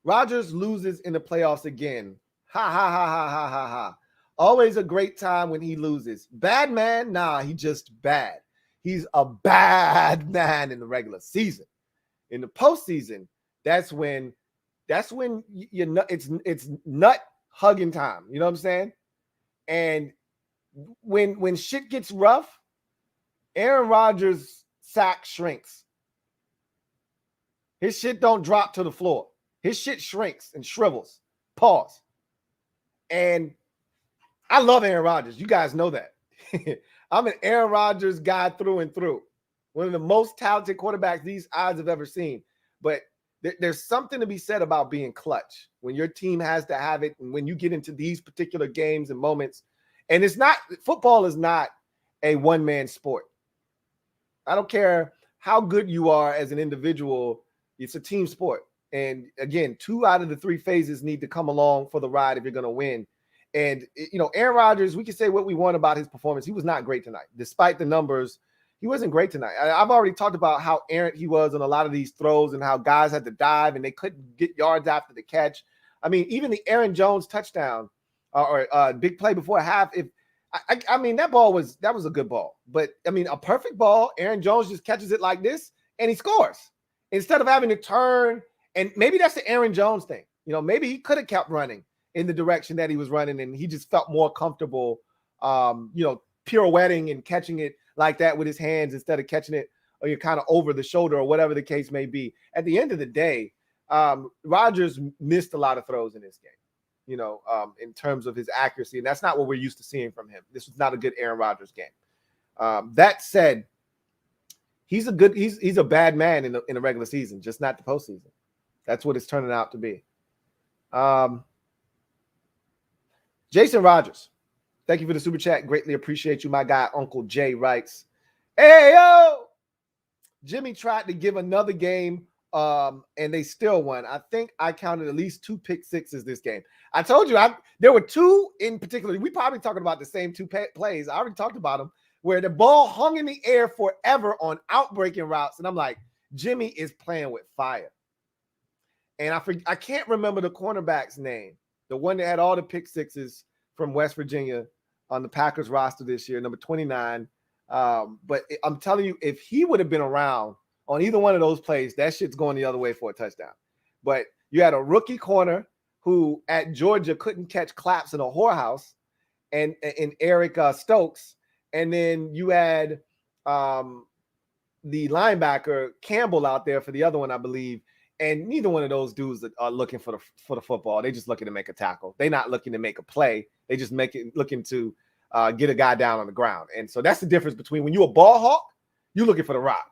Rodgers loses in the playoffs again. Ha, ha, ha, ha, ha, ha, ha. Always a great time when he loses. Bad man? Nah, he just bad. He's a bad man in the regular season. In the postseason, that's when it's nut hugging time. You know what I'm saying? And when shit gets rough, Aaron Rodgers' sack shrinks. His shit don't drop to the floor. His shit shrinks and shrivels. Pause. And I love Aaron Rodgers. You guys know that. I'm an Aaron Rodgers guy through and through. One of the most talented quarterbacks these eyes have ever seen. But there's something to be said about being clutch when your team has to have it, and when you get into these particular games and moments. And football is not a one-man sport. I don't care how good you are as an individual. It's a team sport. And again, 2 out of the 3 phases need to come along for the ride if you're going to win. And, Aaron Rodgers, we can say what we want about his performance. He was not great tonight. Despite the numbers, he wasn't great tonight. I've already talked about how errant he was on a lot of these throws and how guys had to dive and they couldn't get yards after the catch. I mean, even the Aaron Jones touchdown or big play before half, that was a good ball. But, a perfect ball, Aaron Jones just catches it like this and he scores. Instead of having to turn, and maybe that's the Aaron Jones thing. Maybe he could have kept running in the direction that he was running, and he just felt more comfortable, pirouetting and catching it like that with his hands instead of catching it or you're kind of over the shoulder or whatever the case may be. At the end of the day, Rodgers missed a lot of throws in this game. in terms of his accuracy. And that's not what we're used to seeing from him. This was not a good Aaron Rodgers game. That said, he's a bad man in the regular season, just not the postseason. That's what it's turning out to be. Jason Rodgers, thank you for the super chat. Greatly appreciate you. My guy, Uncle Jay, writes, hey, yo, Jimmy tried to give another game, and they still won. I think I counted at least 2 pick sixes this game. I told you there were 2 in particular. We probably talking about the same 2 plays. I already talked about them, where the ball hung in the air forever on outbreaking routes. And I'm like, Jimmy is playing with fire. And I can't remember the cornerback's name, the one that had all the pick sixes from West Virginia on the Packers roster this year, number 29. But I'm telling you, if he would have been around on either one of those plays, that shit's going the other way for a touchdown. But you had a rookie corner who at Georgia couldn't catch claps in a whorehouse, and Eric Stokes. And then you had the linebacker Campbell out there for the other one, I believe. And neither one of those dudes are looking for the football. They're just looking to make a tackle. They're not looking to make a play. They just looking to get a guy down on the ground. And so that's the difference between when you're a ball hawk, you're looking for the rock.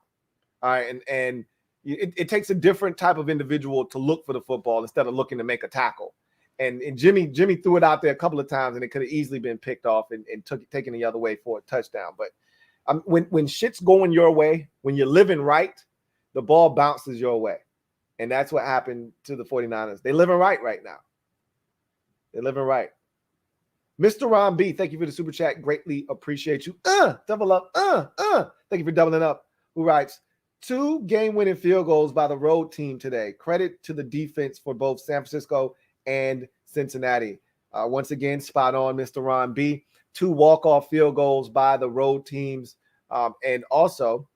All right. And it takes a different type of individual to look for the football instead of looking to make a tackle. And Jimmy threw it out there a couple of times, and it could have easily been picked off and taken the other way for a touchdown. But when shit's going your way, when you're living right, the ball bounces your way. And that's what happened to the 49ers. They're living right now. They're living right. Mr. Ron B, thank you for the super chat. Greatly appreciate you. Double up. Thank you for doubling up. Who writes, 2 game-winning field goals by the road team today. Credit to the defense for both San Francisco and Cincinnati. Once again, spot on, Mr. Ron B. 2 walk-off field goals by the road teams. And also,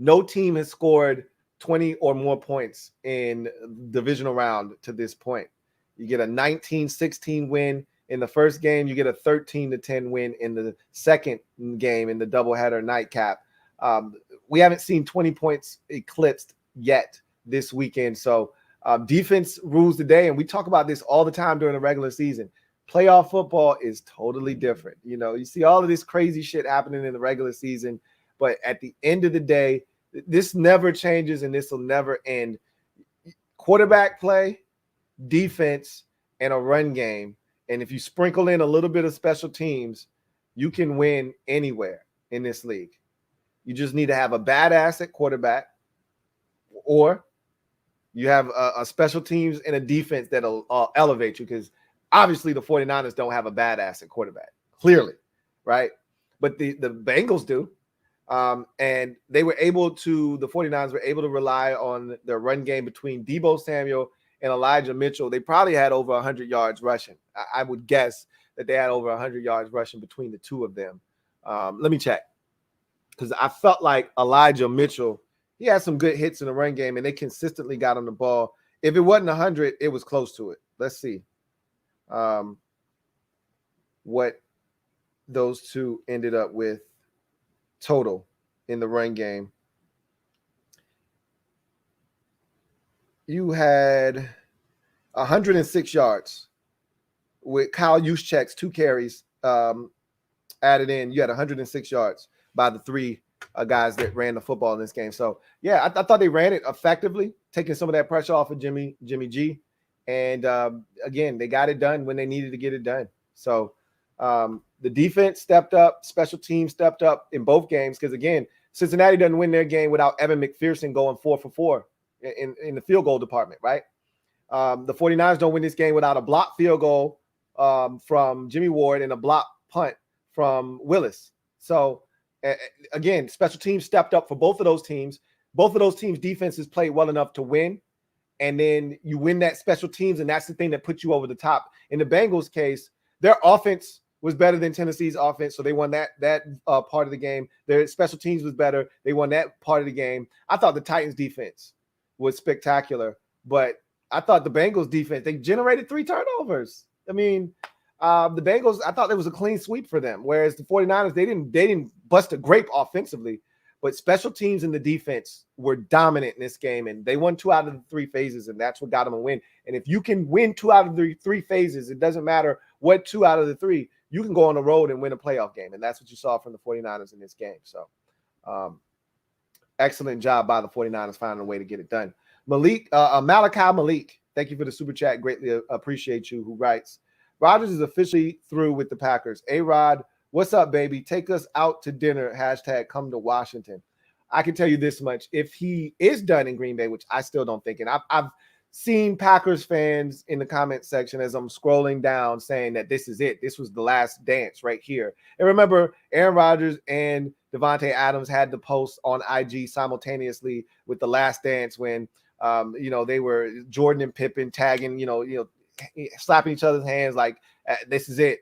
no team has scored 20 or more points in divisional round to this point. You get a 19-16 win in the first game. You get a 13-10 win in the second game in the doubleheader nightcap. We haven't seen 20 points eclipsed yet this weekend. So defense rules the day, and we talk about this all the time during the regular season. Playoff football is totally different. You see all of this crazy shit happening in the regular season, but at the end of the day, this never changes and this will never end. Quarterback play, defense, and a run game. And if you sprinkle in a little bit of special teams, you can win anywhere in this league. You just need to have a badass at quarterback, or you have a special teams and a defense that'll elevate you, because obviously the 49ers don't have a badass at quarterback, clearly, right? But the Bengals do. And the 49ers were able to rely on their run game between Deebo Samuel and Elijah Mitchell. They probably had over 100 yards rushing. I would guess that they had over 100 yards rushing between the two of them. Let me check, because I felt like Elijah Mitchell, he had some good hits in the run game, and they consistently got on the ball. If it wasn't 100, it was close to it. Let's see what those two ended up with total in the run game. You had 106 yards with Kyle Juszczyk's 2 carries added in. You had 106 yards by the 3 guys that ran the football in this game. So, yeah, I thought they ran it effectively, taking some of that pressure off of Jimmy G. And, again, they got it done when they needed to get it done. So, the defense stepped up, special teams stepped up in both games, because, again, Cincinnati doesn't win their game without Evan McPherson going 4 for 4 in the field goal department, right? The 49ers don't win this game without a blocked field goal from Jimmy Ward and a blocked punt from Willis. So, again, special teams stepped up for both of those teams. Both of those teams' defenses played well enough to win, and then you win that special teams, and that's the thing that puts you over the top. In the Bengals' case, their offense was better than Tennessee's offense, so they won that part of the game. Their special teams was better. They won that part of the game. I thought the Titans' defense was spectacular, but I thought the Bengals' defense, they generated 3 turnovers. I mean, the Bengals, I thought it was a clean sweep for them, whereas the 49ers, they didn't bust a grape offensively, But special teams and the defense were dominant in this game, and they won 2 out of the 3 phases, and that's what got them a win. And if you can win 2 out of the 3 phases, it doesn't matter what 2 out of the 3, you can go on the road and win a playoff game, and that's what you saw from the 49ers in this game. So excellent job by the 49ers finding a way to get it done. Malachi Malik, thank you for the super chat. Greatly appreciate you, who writes, Rodgers is officially through with the Packers. A-Rod, what's up, baby? Take us out to dinner. # come to Washington. I can tell you this much. If he is done in Green Bay, which I still don't think, and I've seen Packers fans in the comment section as I'm scrolling down saying that this is it. This was the last dance right here. And remember, Aaron Rodgers and Davante Adams had to post on IG simultaneously with the last dance when they were Jordan and Pippen tagging, slapping each other's hands like this is it.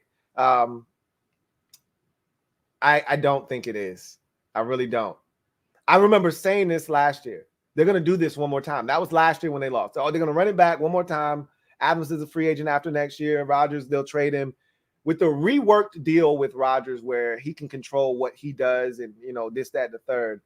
I don't think it is. I really don't. I remember saying this last year. They're going to do this one more time. That was last year when they lost. So they're going to run it back one more time. Adams is a free agent after next year. Rodgers, they'll trade him with the reworked deal with Rodgers where he can control what he does and, this, that, and the third.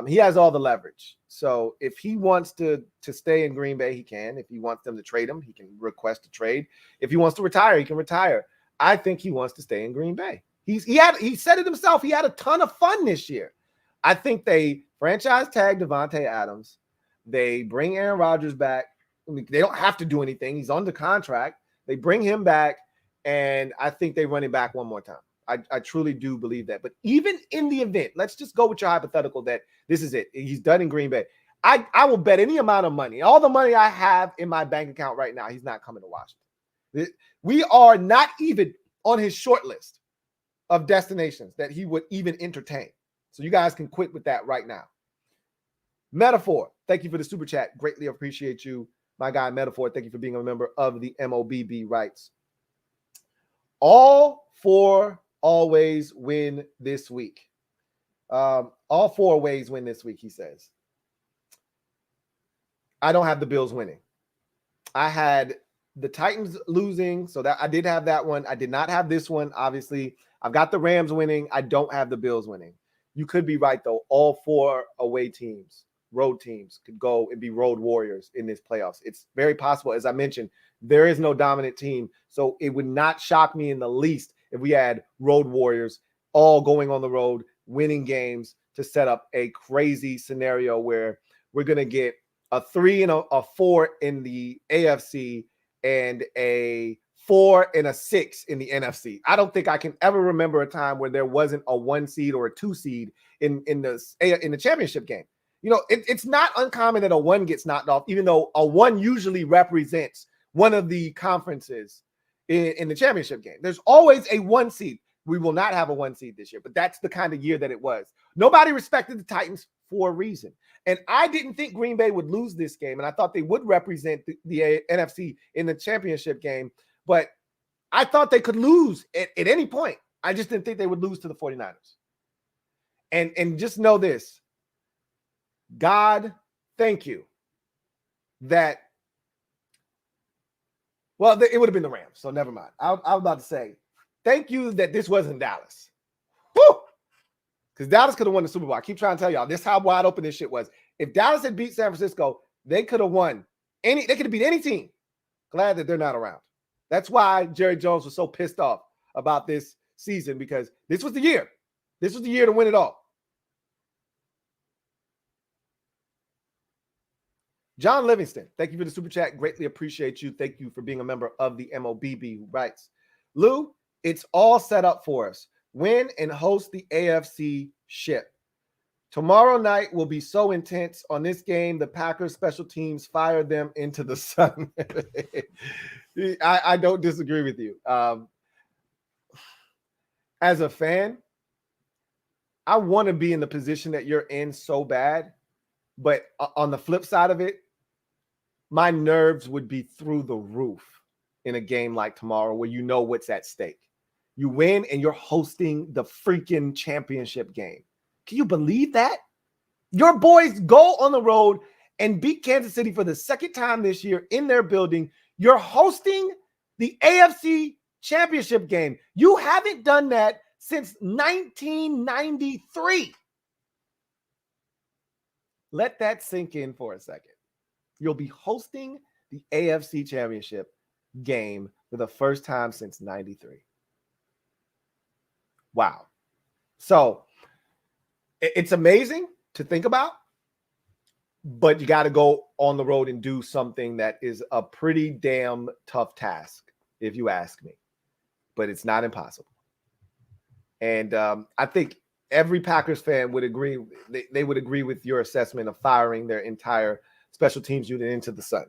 He has all the leverage. So if he wants to stay in Green Bay, he can. If he wants them to trade him, he can request a trade. If he wants to retire, he can retire. I think he wants to stay in Green Bay. He said it himself. He had a ton of fun this year. I think they franchise tag Davante Adams. They bring Aaron Rodgers back. I mean, they don't have to do anything. He's under contract. They bring him back, and I think they run him back one more time. I truly do believe that. But even in the event, let's just go with your hypothetical that this is it. He's done in Green Bay. I will bet any amount of money, all the money I have in my bank account right now, he's not coming to Washington. We are not even on his short list of destinations that he would even entertain. So you guys can quit with that right now. Metaphor, thank you for the super chat. Greatly appreciate you. My guy, Metaphor, thank you for being a member of the MOBB Rights. All 4 always win this week. All 4 ways win this week, he says. I don't have the Bills winning. I had the Titans losing, so that I did have that one. I did not have this one, obviously. I've got the Rams winning. I don't have the Bills winning. You could be right, though. All 4 away teams, road teams, could go and be road warriors in this playoffs. It's very possible. As I mentioned, there is no dominant team, so it would not shock me in the least if we had road warriors all going on the road, winning games to set up a crazy scenario where we're going to get a 3 and a 4 in the AFC and a 4 and a 6 in the NFC. I don't think I can ever remember a time where there wasn't a 1 seed or a 2 seed in the championship game. It's not uncommon that a 1 gets knocked off, even though a 1 usually represents one of the conferences in the championship game. There's always a 1 seed. We will not have a 1 seed this year, but that's the kind of year that it was. Nobody respected the Titans for a reason. And I didn't think Green Bay would lose this game, and I thought they would represent the NFC in the championship game, but I thought they could lose at any point. I just didn't think they would lose to the 49ers. And just know this, God, thank you that, well, it would have been the Rams, so never mind. I was about to say, thank you that this wasn't Dallas. Woo! Because Dallas could have won the Super Bowl. I keep trying to tell y'all, this is how wide open this shit was. If Dallas had beat San Francisco, they could have won. They could have beat any team. Glad that they're not around. That's why Jerry Jones was so pissed off about this season, because this was the year. This was the year to win it all. John Livingston, thank you for the super chat. Greatly appreciate you. Thank you for being a member of the MOBB, who writes, Lou, it's all set up for us. Win and host the AFC ship. Tomorrow night will be so intense on this game. The Packers special teams fire them into the sun. I don't disagree with you. As a fan, I want to be in the position that you're in so bad. But on the flip side of it, my nerves would be through the roof in a game like tomorrow where you know what's at stake. You win and you're hosting the freaking championship game. Can you believe that? Your boys go on the road and beat Kansas City for the second time this year in their building. You're hosting the AFC championship game. You haven't done that since 1993. Let that sink in for a second. You'll be hosting the AFC Championship game for the first time since 93. Wow. So it's amazing to think about, but you got to go on the road and do something that is a pretty damn tough task, if you ask me. But it's not impossible. And I think every Packers fan would agree. They would agree with your assessment of firing their entire special teams unit into the sun.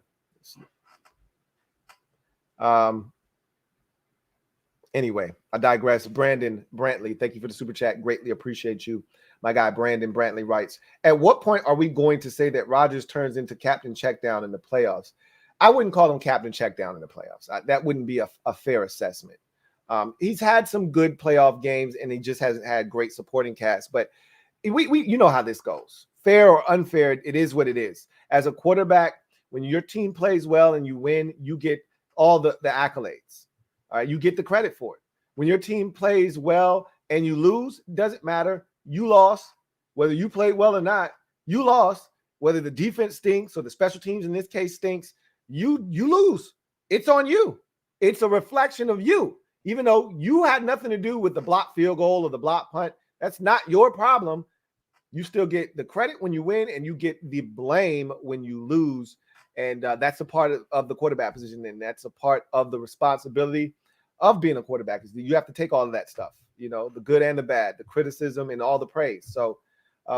Anyway, I digress. Brandon Brantley, thank you for the super chat. Greatly appreciate you. My guy Brandon Brantley writes, at what point are we going to say that Rodgers turns into Captain Checkdown in the playoffs? I wouldn't call him Captain Checkdown in the playoffs. That wouldn't be a fair assessment. He's had some good playoff games, and he just hasn't had great supporting cast. But we you know how this goes. Fair or unfair, it is what it is. As a quarterback, when your team plays well and you win, you get all the accolades. All right, you get the credit for it. When your team plays well and you lose, doesn't matter. You lost. Whether you played well or not, you lost. Whether the defense stinks or the special teams in this case stinks, you lose. It's on you. It's a reflection of you. Even though you had nothing to do with the block field goal or the block punt, that's not your problem. You still get the credit when you win, and you get the blame when you lose. And that's a part of the quarterback position, and that's a part of the responsibility of being a quarterback. You have to take all of that stuff, you know, the good and the bad, the criticism and all the praise. So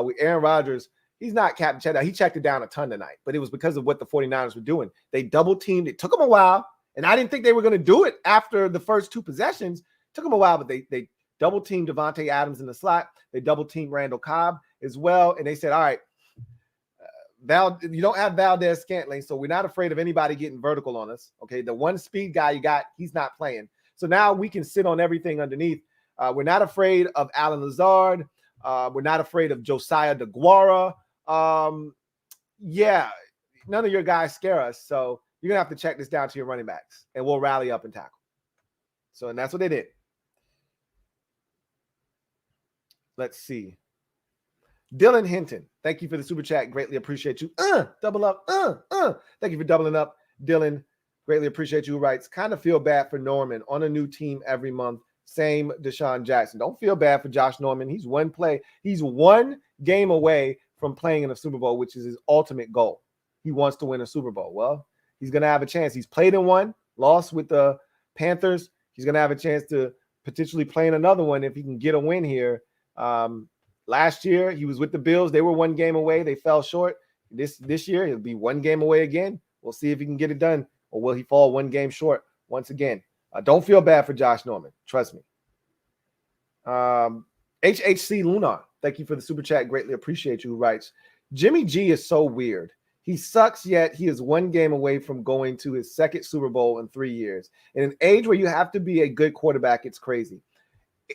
with Aaron Rodgers, he's not Captain Checkdown. He checked it down a ton tonight, but it was because of what the 49ers were doing. They double-teamed. It took them a while, and I didn't think they were going to do it after the first two possessions. It took them a while, but they double-teamed Devontae Adams in the slot. They double-teamed Randall Cobb as well, and they said, all right, you don't have Valdez-Scantling, so we're not afraid of anybody getting vertical on us. Okay, the one speed guy you got, he's not playing. So now we can sit on everything underneath. We're not afraid of Alan Lazard. We're not afraid of Josiah DeGuara. Yeah, none of your guys scare us. So you're going to have to check this down to your running backs, and we'll rally up and tackle. So, and that's what they did. Let's see. Dylan Hinton, thank you for the super chat. Greatly appreciate you. Double up. Thank you for doubling up, Dylan. Greatly appreciate you. Writes, kind of feel bad for Norman on a new team every month. Same Deshaun Jackson. Don't feel bad for Josh Norman. He's one game away from playing in a Super Bowl, which is his ultimate goal. He wants to win a Super Bowl. Well, he's going to have a chance. He's played in one, lost with the Panthers. He's going to have a chance to potentially play in another one if he can get a win here. Last year, he was with the Bills. They were one game away. They fell short. This year, he'll be one game away again. We'll see if he can get it done, or will he fall one game short once again? Don't feel bad for Josh Norman. Trust me. HHC Lunar, thank you for the super chat. Greatly appreciate you. Who writes, Jimmy G is so weird. He sucks, yet he is one game away from going to his second Super Bowl in 3 years. In an age where you have to be a good quarterback, it's crazy.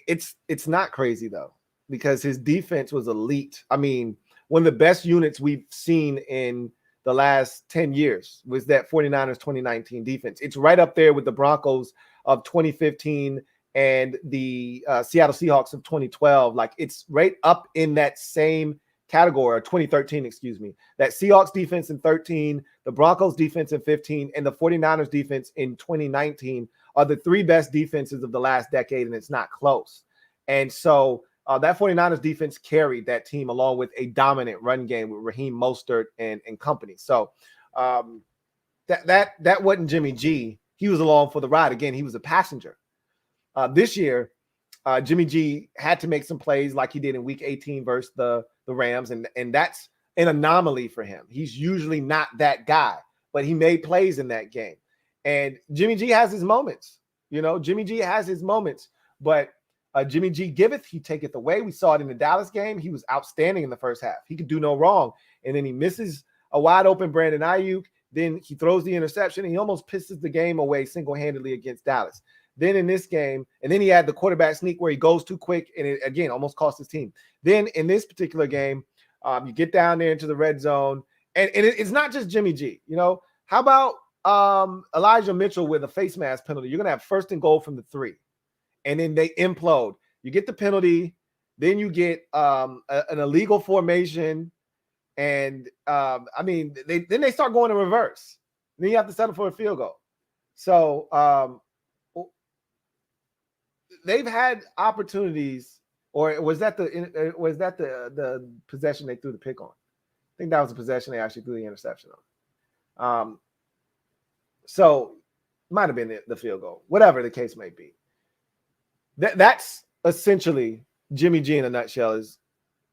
It's not crazy, though, because his defense was elite. I mean, one of the best units we've seen in the last 10 years was that 49ers 2019 defense. It's right up there with the Broncos of 2015 and the Seattle Seahawks of 2012. Like, it's right up in that same category, or 2013, excuse me. That Seahawks defense in 13, the Broncos defense in 15, and the 49ers defense in 2019 are the three best defenses of the last decade, and it's not close. And so that 49ers defense carried that team along with a dominant run game with Raheem Mostert and company. So that wasn't Jimmy G. He was along for the ride. Again, he was a passenger. This year, Jimmy G had to make some plays like he did in Week 18 versus the Rams, and that's an anomaly for him. He's usually not that guy, but he made plays in that game. And Jimmy G has his moments. You know, Jimmy G has his moments, but Jimmy G giveth, he taketh away. We saw it in the Dallas game. He was outstanding in the first half. He could do no wrong. And then he misses a wide open Brandon Ayuk. Then he throws the interception, and he almost pisses the game away single-handedly against Dallas. Then in this game, and then he had the quarterback sneak where he goes too quick, and it, again, almost cost his team. Then in this particular game, you get down there into the red zone, and it's not just Jimmy G. You know, how about Elijah Mitchell with a face mask penalty? You're going to have 1st and goal from the 3, and then they implode. You get the penalty, then you get an illegal formation, And I mean, then they start going in reverse. Then you have to settle for a field goal. So they've had opportunities, or was that the possession they threw the pick on? I think that was the possession they actually threw the interception on. So might have been the field goal, whatever the case may be. That's essentially Jimmy G in a nutshell. Is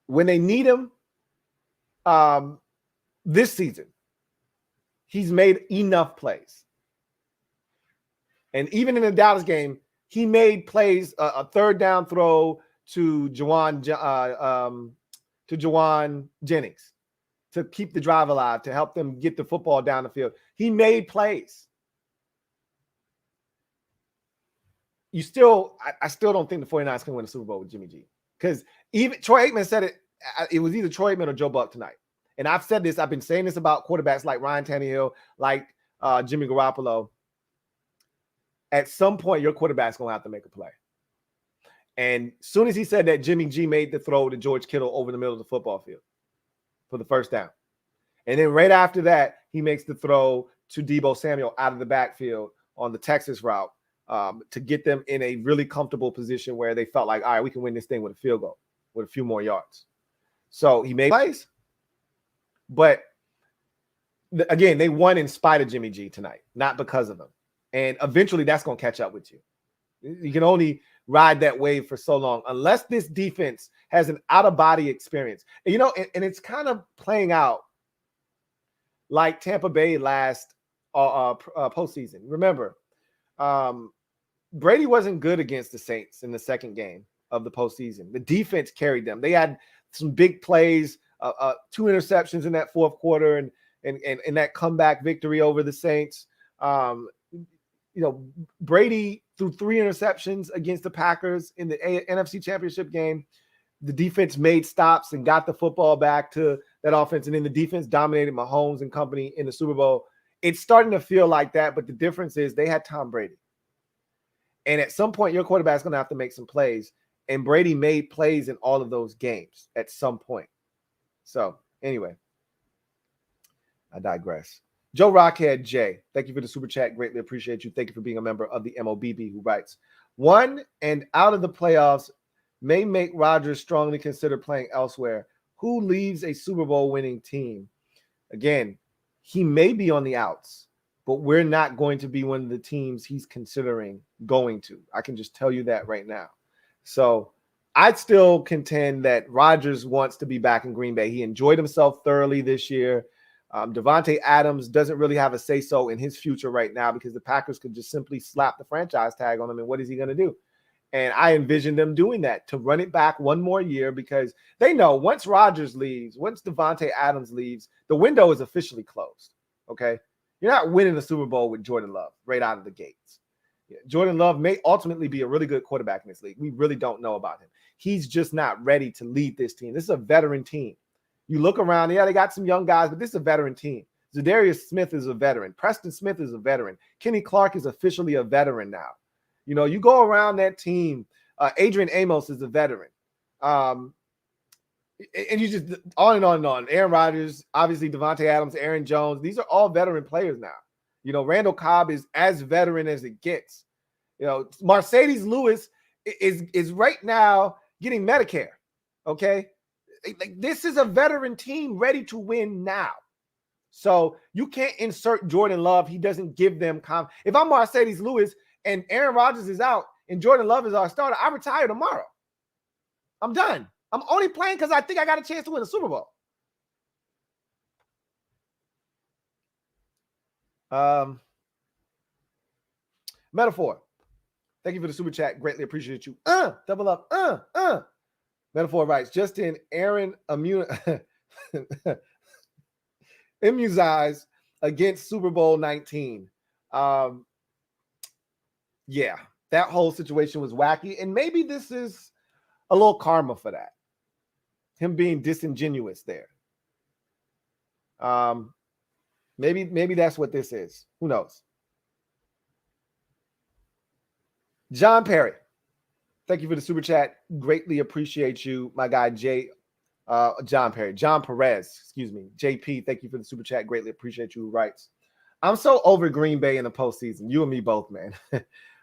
when they need him this season, he's made enough plays. And even in the Dallas game, he made plays, a third down throw to Juwan Jennings to keep the drive alive, to help them get the football down the field. He made plays. I still don't think the 49ers can win the Super Bowl with Jimmy G. Because even Troy Aikman said it was either Troy Aikman or Joe Buck tonight. And I've said this, I've been saying this about quarterbacks like Ryan Tannehill, like Jimmy Garoppolo. At some point, your quarterback's going to have to make a play. And as soon as he said that, Jimmy G made the throw to George Kittle over the middle of the football field for the first down. And then right after that, he makes the throw to Deebo Samuel out of the backfield on the Texas route to get them in a really comfortable position where they felt like, all right, we can win this thing with a field goal, with a few more yards. So he made plays. But again, they won in spite of Jimmy G tonight, not because of him. And eventually that's going to catch up with you. You can only ride that wave for so long unless this defense has an out-of-body experience. And, and it's kind of playing out like Tampa Bay last postseason. Remember, Brady wasn't good against the Saints in the second game of the postseason. The defense carried them. They had some big plays, 2 interceptions in that fourth quarter, and that comeback victory over the Saints. Brady threw 3 interceptions against the Packers in the NFC Championship game. The defense made stops and got the football back to that offense, and then the defense dominated Mahomes and company in the Super Bowl. It's starting to feel like that, but the difference is they had Tom Brady. And at some point, your quarterback's going to have to make some plays, and Brady made plays in all of those games at some point. So, anyway, I digress. Joe Rockhead J, thank you for the super chat. Greatly appreciate you. Thank you for being a member of the MOBB, who writes, 1 and out of the playoffs may make Rodgers strongly consider playing elsewhere. Who leaves a Super Bowl winning team? Again, he may be on the outs, but we're not going to be one of the teams he's considering going to. I can just tell you that right now. So I'd still contend that Rodgers wants to be back in Green Bay. He enjoyed himself thoroughly this year. Devontae Adams doesn't really have a say-so in his future right now because the Packers could just simply slap the franchise tag on him, and what is he going to do? And I envision them doing that, to run it back one more year, because they know once Rodgers leaves, once Devontae Adams leaves, the window is officially closed, okay? You're not winning the Super Bowl with Jordan Love right out of the gates. Jordan Love may ultimately be a really good quarterback in this league. We really don't know about him. He's just not ready to lead this team. This is a veteran team. You look around, they got some young guys, but this is a veteran team. Zadarius Smith is a veteran. Preston Smith is a veteran. Kenny Clark is officially a veteran now. You go around that team. Adrian Amos is a veteran. And you just on and on and on. Aaron Rodgers, obviously Devontae Adams, Aaron Jones. These are all veteran players now. Randall Cobb is as veteran as it gets. Mercedes Lewis is right now getting Medicare. Okay. This is a veteran team ready to win now. So you can't insert Jordan Love. He doesn't give them confidence. If I'm Mercedes Lewis and Aaron Rodgers is out and Jordan Love is our starter, I retire tomorrow. I'm done. I'm only playing because I think I got a chance to win a Super Bowl. Metaphor. Thank you for the super chat. Greatly appreciate you. Double up. Metaphor writes, Justin, Aaron immunized against Super Bowl 19. Yeah, that whole situation was wacky. And maybe this is a little karma for that. Him being disingenuous there. Maybe that's what this is. Who knows? John Perry. Thank you for the super chat. Greatly appreciate you, my guy Jay. John Perez, excuse me. JP, thank you for the super chat. Greatly appreciate you. Who writes, I'm so over Green Bay in the postseason. You and me both, man.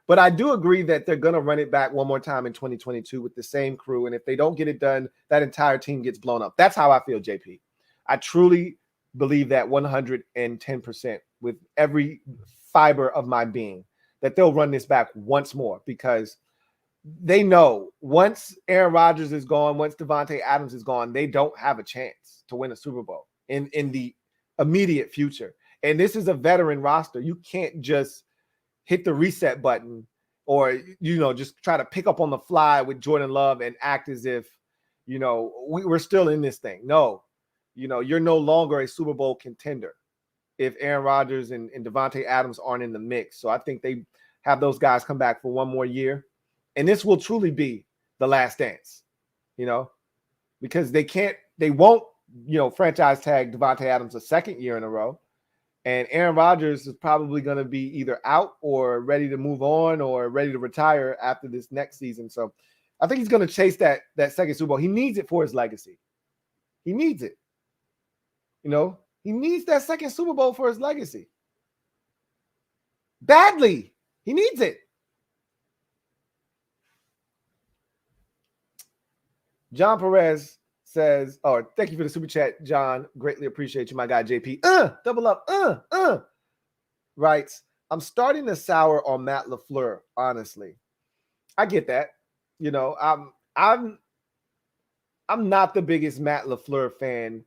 But I do agree that they're going to run it back one more time in 2022 with the same crew. And if they don't get it done, that entire team gets blown up. That's how I feel, JP. I truly believe that 110% with every fiber of my being that they'll run this back once more, because they know once Aaron Rodgers is gone, once Davante Adams is gone, they don't have a chance to win a Super Bowl in the immediate future. And this is a veteran roster. You can't just hit the reset button or, just try to pick up on the fly with Jordan Love and act as if, we're still in this thing. No, you're no longer a Super Bowl contender if Aaron Rodgers and Davante Adams aren't in the mix. So I think they have those guys come back for one more year. And this will truly be the last dance, because they won't, franchise tag Davante Adams a second year in a row. And Aaron Rodgers is probably going to be either out or ready to move on or ready to retire after this next season. So I think he's going to chase that second Super Bowl. He needs it for his legacy. He needs it. He needs that second Super Bowl for his legacy. Badly. He needs it. John Perez says, thank you for the super chat, John. Greatly appreciate you, my guy, JP. Double up, writes, I'm starting to sour on Matt Lafleur, honestly. I get that. I'm not the biggest Matt Lafleur fan,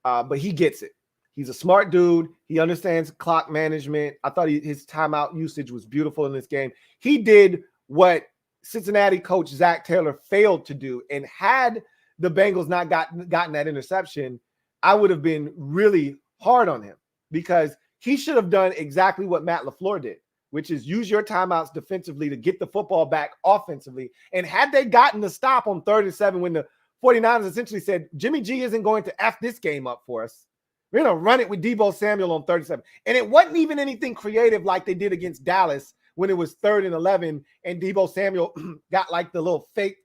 but he gets it. He's a smart dude. He understands clock management. I thought his timeout usage was beautiful in this game. He did what Cincinnati coach Zach Taylor failed to do, and had the Bengals not gotten that interception, I would have been really hard on him, because he should have done exactly what Matt Lafleur did, which is use your timeouts defensively to get the football back offensively. And had they gotten the stop on 3rd and 7 when the 49ers essentially said, Jimmy G isn't going to F this game up for us, we're going to run it with Deebo Samuel on 37. And it wasn't even anything creative like they did against Dallas when it was 3rd and 11 and Deebo Samuel got like the little fake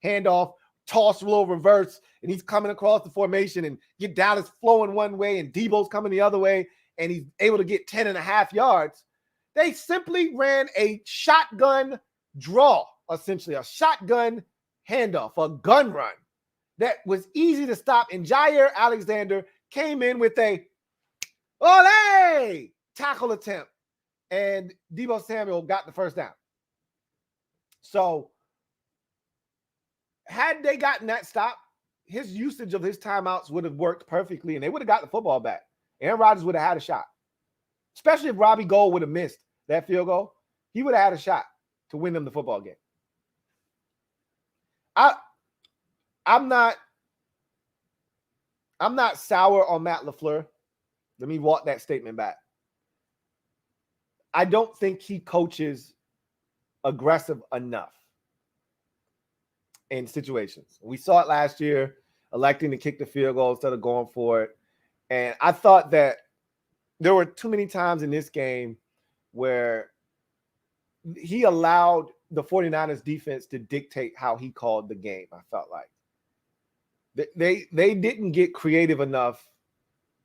handoff, toss, little reverse, and he's coming across the formation and get Dallas flowing one way and Deebo's coming the other way, and he's able to get 10.5 yards. They simply ran a shotgun draw, essentially a shotgun handoff, a gun run that was easy to stop. And Jair Alexander came in with a ole tackle attempt, and Deebo Samuel got the first down. So had they gotten that stop, his usage of his timeouts would have worked perfectly, and they would have got the football back. Aaron Rodgers would have had a shot, especially if Robbie Gould would have missed that field goal. He would have had a shot to win them the football game. I'm not sour on Matt Lafleur. Let me walk that statement back. I don't think he coaches aggressive enough in situations. We saw it last year, electing to kick the field goal instead of going for it. And I thought that there were too many times in this game where he allowed the 49ers defense to dictate how he called the game. I felt like they didn't get creative enough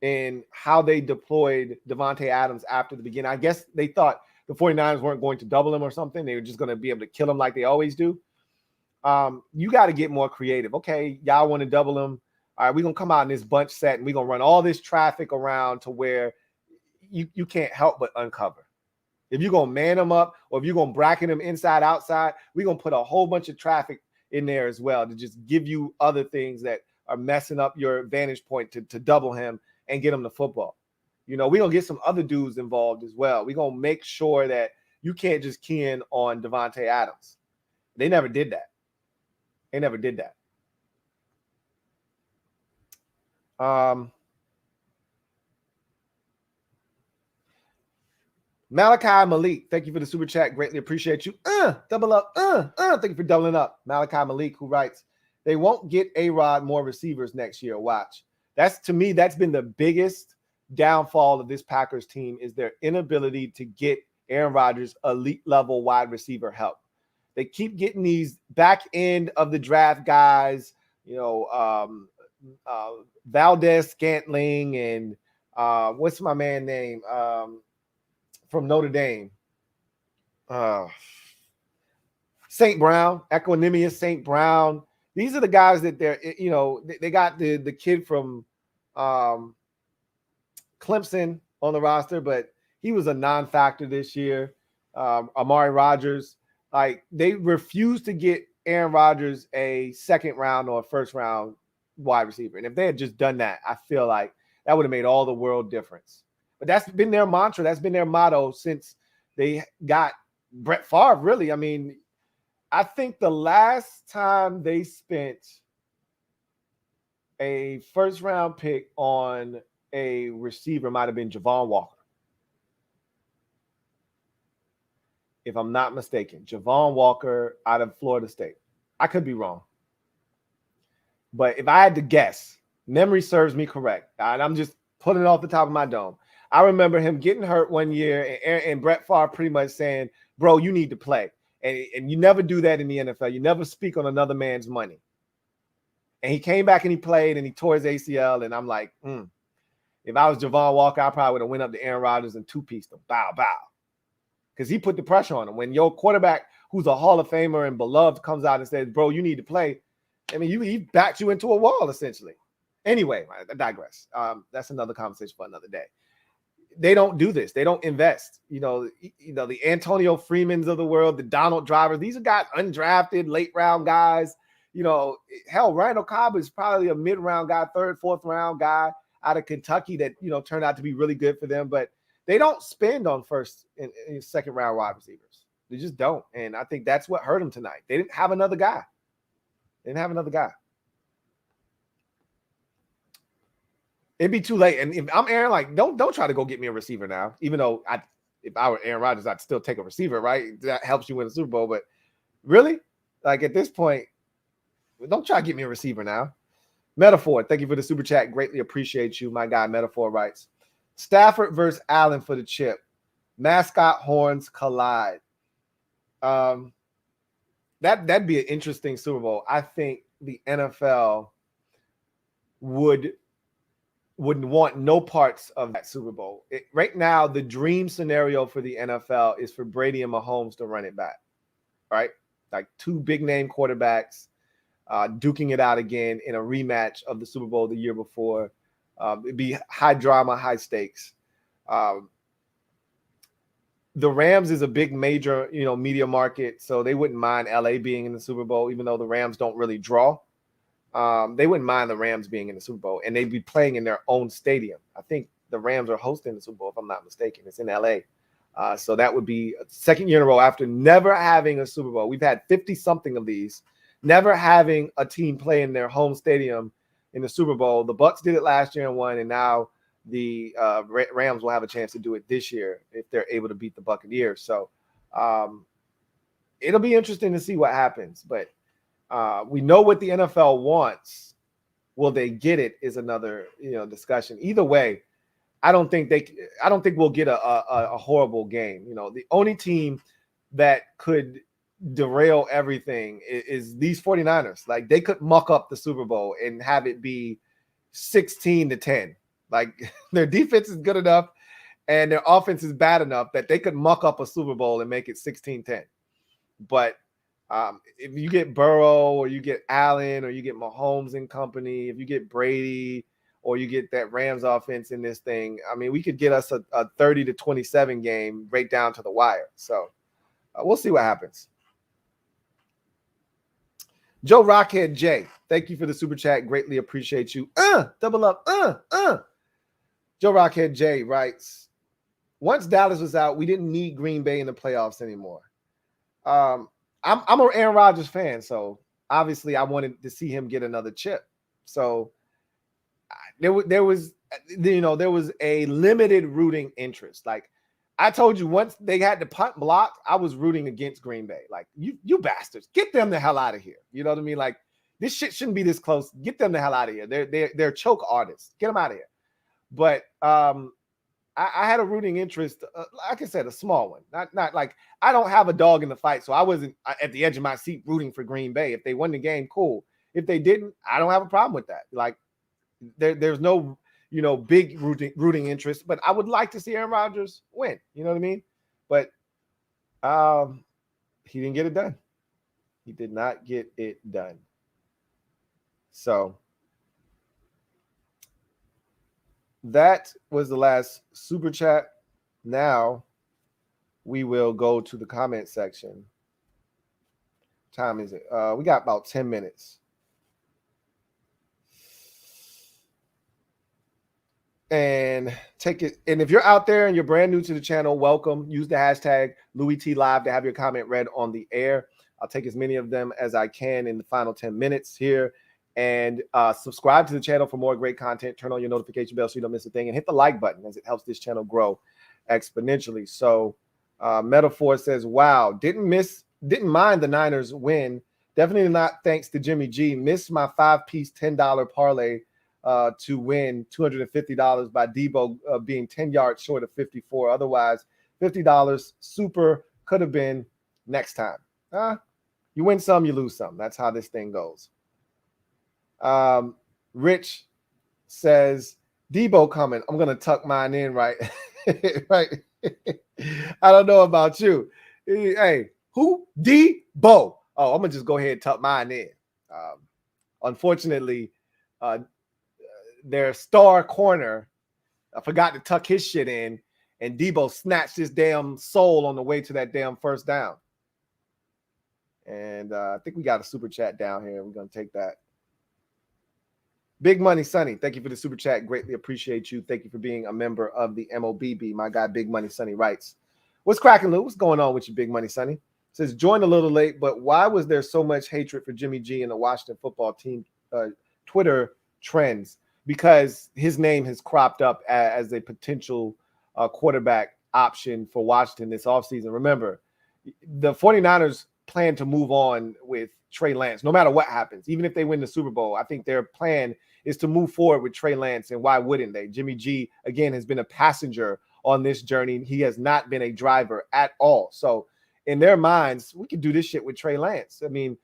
in how they deployed Davante Adams after the beginning. I guess they thought the 49ers weren't going to double him or something. They were just going to be able to kill him like they always do. You got to get more creative. Okay, y'all want to double him. All right, we're going to come out in this bunch set and we're going to run all this traffic around to where you can't help but uncover. If you're going to man them up or if you're going to bracket them inside, outside, we're going to put a whole bunch of traffic in there as well to just give you other things that are messing up your vantage point to double him and get him the football. We're going to get some other dudes involved as well. We're going to make sure that you can't just key in on Davante Adams. They never did that. Malachi Malik, thank you for the super chat. Greatly appreciate you. Double up. Thank you for doubling up. Malachi Malik, who writes, they won't get A-Rod more receivers next year. Watch. To me, that's been the biggest downfall of this Packers team, is their inability to get Aaron Rodgers elite level wide receiver help. They keep getting these back end of the draft guys, Valdez Scantling and what's my man name from Notre Dame? St. Brown, Equanimous St. Brown. These are the guys that they got the kid from Clemson on the roster, but he was a non-factor this year. Amari Rodgers, like they refused to get Aaron Rodgers a second round or a first round wide receiver. And if they had just done that, I feel like that would have made all the world difference. But that's been their mantra. That's been their motto since they got Brett Favre, really. I mean, I think the last time they spent a first round pick on a receiver might have been Javon Walker. If I'm not mistaken, Javon Walker out of Florida State. I could be wrong. But if I had to guess, memory serves me correct. And I'm just putting it off the top of my dome. I remember him getting hurt one year and Brett Favre pretty much saying, bro, you need to play. And you never do that in the NFL. You never speak on another man's money. And he came back and he played and he tore his ACL. And I'm like, if I was Javon Walker, I probably would have went up to Aaron Rodgers and two-pieced him. Bow. Because he put the pressure on him. When your quarterback, who's a Hall of Famer and beloved, comes out and says, bro, you need to play. I mean, he backed you into a wall, essentially. Anyway, I digress. That's another conversation for another day. They don't do this. They don't invest. The Antonio Freemans of the world, the Donald Drivers. These are guys, undrafted, late-round guys. Hell, Randall Cobb is probably a mid-round guy, third, fourth-round guy out of Kentucky that, turned out to be really good for them. But they don't spend on first and second-round wide receivers. They just don't. And I think that's what hurt them tonight. They didn't have another guy. It'd be too late. And if I'm Aaron, like, don't try to go get me a receiver now. Even though if I were Aaron Rodgers, I'd still take a receiver, right? That helps you win the Super Bowl. But really, like at this point, don't try to get me a receiver now. Metaphor, thank you for the super chat. Greatly appreciate you. My guy Metaphor writes, Stafford versus Allen for the chip. Mascot horns collide. That'd be an interesting Super Bowl. I think the NFL wouldn't want no parts of that Super Bowl. Right now, the dream scenario for the NFL is for Brady and Mahomes to run it back, right? Like two big-name quarterbacks duking it out again in a rematch of the Super Bowl the year before. It'd be high drama, high stakes. The Rams is a big major, media market, so they wouldn't mind LA being in the Super Bowl, even though the Rams don't really draw. They wouldn't mind the Rams being in the Super Bowl, and they'd be playing in their own stadium. I think the Rams are hosting the Super Bowl, if I'm not mistaken. It's in LA. So that would be a second year in a row after never having a Super Bowl. We've had 50-something of these, never having a team play in their home stadium in the Super Bowl. The Bucs did it last year and won, and now the Rams will have a chance to do it this year if they're able to beat the Buccaneers. So it'll be interesting to see what happens. But we know what the NFL wants. Will they get it is another discussion. Either way, I don't think we'll get a horrible game. The only team that could derail everything is these 49ers. Like they could muck up the Super Bowl and have it be 16-10. Like their defense is good enough and their offense is bad enough that they could muck up a Super Bowl and make it 16-10. But if you get Burrow or you get Allen or you get Mahomes and company, if you get Brady or you get that Rams offense in this thing, I mean, we could get us a 30-27 game right down to the wire. So we'll see what happens. Joe Rockhead J, thank you for the super chat. Greatly appreciate you. Double up. Joe Rockhead J writes, once Dallas was out, we didn't need Green Bay in the playoffs anymore. I'm an Aaron Rodgers fan, so obviously I wanted to see him get another chip. So there was a limited rooting interest. Like I told you, once they had the punt blocked, I was rooting against Green Bay. Like, you bastards, get them the hell out of here. You know what I mean? Like, this shit shouldn't be this close. Get them the hell out of here. They're choke artists. Get them out of here. But I had a rooting interest, like I said, a small one. Not like I don't have a dog in the fight, so I wasn't at the edge of my seat rooting for Green Bay. If they won the game, cool. If they didn't, I don't have a problem with that. Like, There's no, big rooting interest, but I would like to see Aaron Rodgers win. You know what I mean? But he didn't get it done. He did not get it done. So that was the last super chat. Now we will go to the comment section. Time is it? We got about 10 minutes. And take it. And if you're out there and you're brand new to the channel, welcome. Use the hashtag LouieTLive to have your comment read on the air. I'll take as many of them as I can in the final 10 minutes here. And subscribe to the channel for more great content. Turn on your notification bell so you don't miss a thing. And hit the like button as it helps this channel grow exponentially. So Metaphor says, wow, didn't mind the Niners win. Definitely not thanks to Jimmy G. Missed my 5-piece $10 parlay to win $250 by Debo being 10 yards short of 54. Otherwise, $50 super could have been next time. You win some, you lose some. That's how this thing goes. Rich says, Debo coming. I'm going to tuck mine in right. Right. I don't know about you. Hey, who? Debo. Oh, I'm going to just go ahead and tuck mine in. Unfortunately, their star corner forgot to tuck his shit in, and Debo snatched his damn soul on the way to that damn first down. And I think we got a super chat down here. We're going to take that. Big Money Sonny, thank you for the super chat. Greatly appreciate you. Thank you for being a member of the MOBB. My guy, Big Money Sonny, writes, what's cracking, Lou? What's going on with you, Big Money Sonny? Says, joined a little late, but why was there so much hatred for Jimmy G and the Washington football team Twitter trends? Because his name has cropped up as a potential quarterback option for Washington this offseason. Remember, the 49ers plan to move on with Trey Lance, no matter what happens. Even if they win the Super Bowl, I think their plan is to move forward with Trey Lance, and why wouldn't they? Jimmy G, again, has been a passenger on this journey. He has not been a driver at all. So in their minds, we could do this shit with Trey Lance. I mean,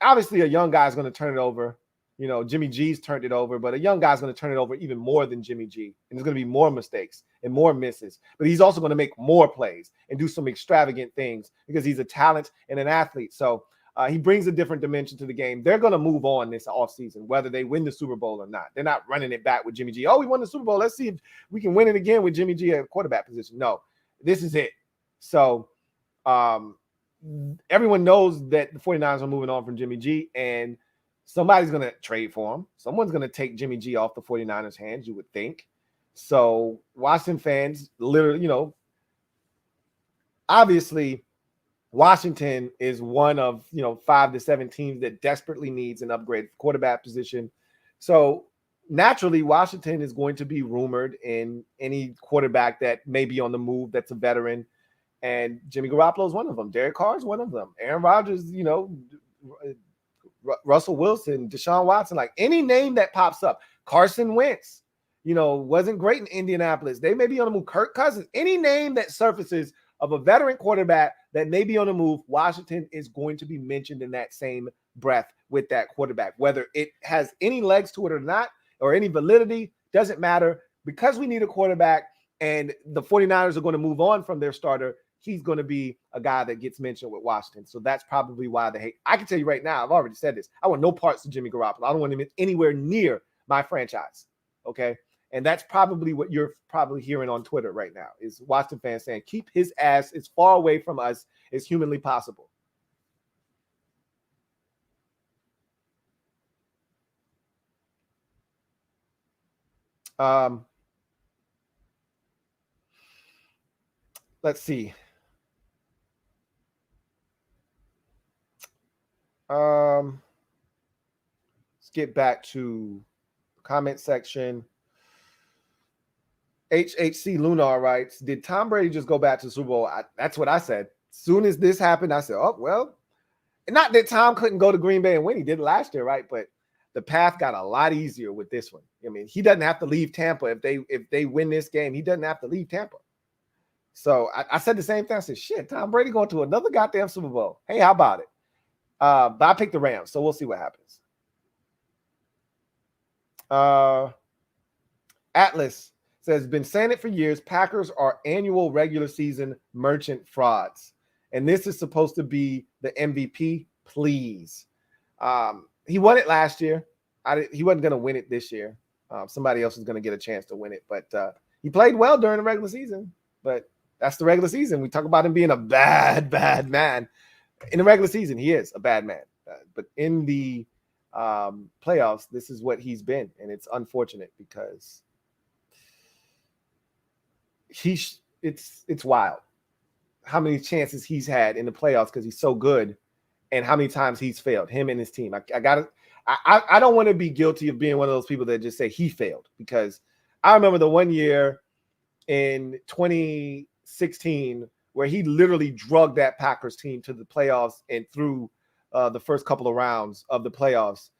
obviously a young guy's going to turn it over. You know, Jimmy G's turned it over, but a young guy's going to turn it over even more than Jimmy G. And there's going to be more mistakes and more misses. But he's also going to make more plays and do some extravagant things because he's a talent and an athlete. So he brings a different dimension to the game. They're going to move on this offseason, whether they win the Super Bowl or not. They're not running it back with Jimmy G. Oh, we won the Super Bowl. Let's see if we can win it again with Jimmy G at quarterback position. No, this is it. So everyone knows that the 49ers are moving on from Jimmy G, and somebody's going to trade for him. Someone's going to take Jimmy G off the 49ers' hands, you would think. So Washington fans, literally, you know, obviously Washington is one of, 5 to 7 teams that desperately needs an upgrade quarterback position. So naturally, Washington is going to be rumored in any quarterback that may be on the move that's a veteran. And Jimmy Garoppolo is one of them. Derek Carr is one of them. Aaron Rodgers, Russell Wilson, Deshaun Watson, like any name that pops up. Carson Wentz, wasn't great in Indianapolis. They may be on the move. Kirk Cousins, any name that surfaces of a veteran quarterback that may be on the move, Washington is going to be mentioned in that same breath with that quarterback. Whether it has any legs to it or not, or any validity, doesn't matter. Because we need a quarterback and the 49ers are going to move on from their starter, he's going to be a guy that gets mentioned with Washington. So that's probably why they hate. I can tell you right now, I've already said this. I want no parts of Jimmy Garoppolo. I don't want him anywhere near my franchise. Okay. And that's probably what you're probably hearing on Twitter right now is Washington fans saying, keep his ass as far away from us as humanly possible. Let's see. Let's get back to the comment section. HHC Lunar writes, did Tom Brady just go back to the Super Bowl? That's what I said. As soon as this happened, I said, oh, well, not that Tom couldn't go to Green Bay and win. He did last year, right? But the path got a lot easier with this one. I mean, he doesn't have to leave Tampa. If they win this game, he doesn't have to leave Tampa. So I said the same thing. I said, shit, Tom Brady going to another goddamn Super Bowl. Hey, how about it? But I picked the Rams, so we'll see what happens. Atlas says, been saying it for years. Packers are annual regular season merchant frauds. And this is supposed to be the MVP. Please. He won it last year. He wasn't going to win it this year. Somebody else is going to get a chance to win it. But he played well during the regular season. But that's the regular season. We talk about him being a bad, bad man. In the regular season, he is a bad man. But in the playoffs, this is what he's been. And it's unfortunate because it's wild how many chances he's had in the playoffs because he's so good and how many times he's failed, him and his team. I don't want to be guilty of being one of those people that just say he failed, because I remember the one year in 2016 where he literally drugged that Packers team to the playoffs and through the first couple of rounds of the playoffs,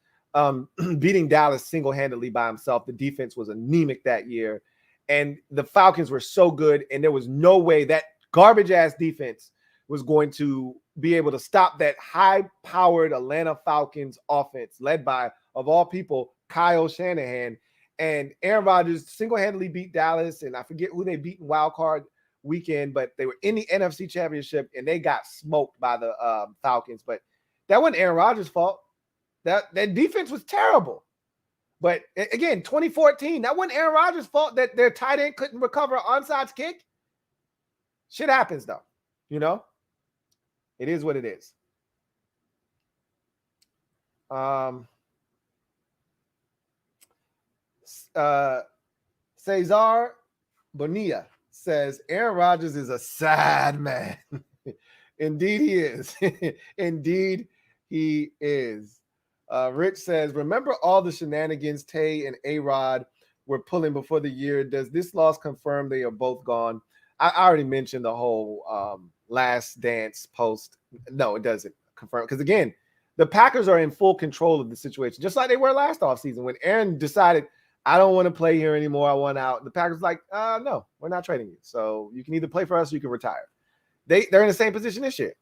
beating Dallas single-handedly by himself. The defense was anemic that year, and the Falcons were so good, and there was no way that garbage-ass defense was going to be able to stop that high-powered Atlanta Falcons offense led by, of all people, Kyle Shanahan. And Aaron Rodgers single-handedly beat Dallas, and I forget who they beat in wild card weekend, but they were in the NFC Championship, and they got smoked by the Falcons. But that wasn't Aaron Rodgers' fault. That defense was terrible. But again, 2014, that wasn't Aaron Rodgers' fault that their tight end couldn't recover an onside kick. Shit happens, though. You know? It is what it is. Cesar Bonilla says, Aaron Rodgers is a sad man. Indeed he is. Indeed he is. Rich says, remember all the shenanigans Tay and A-Rod were pulling before the year? Does this loss confirm they are both gone? I already mentioned the whole last dance post. No, it doesn't confirm. Because again, the Packers are in full control of the situation, just like they were last offseason when Aaron decided, I don't want to play here anymore. I want out. The Packers like, no, we're not trading you. So you can either play for us or you can retire. They're in the same position this year.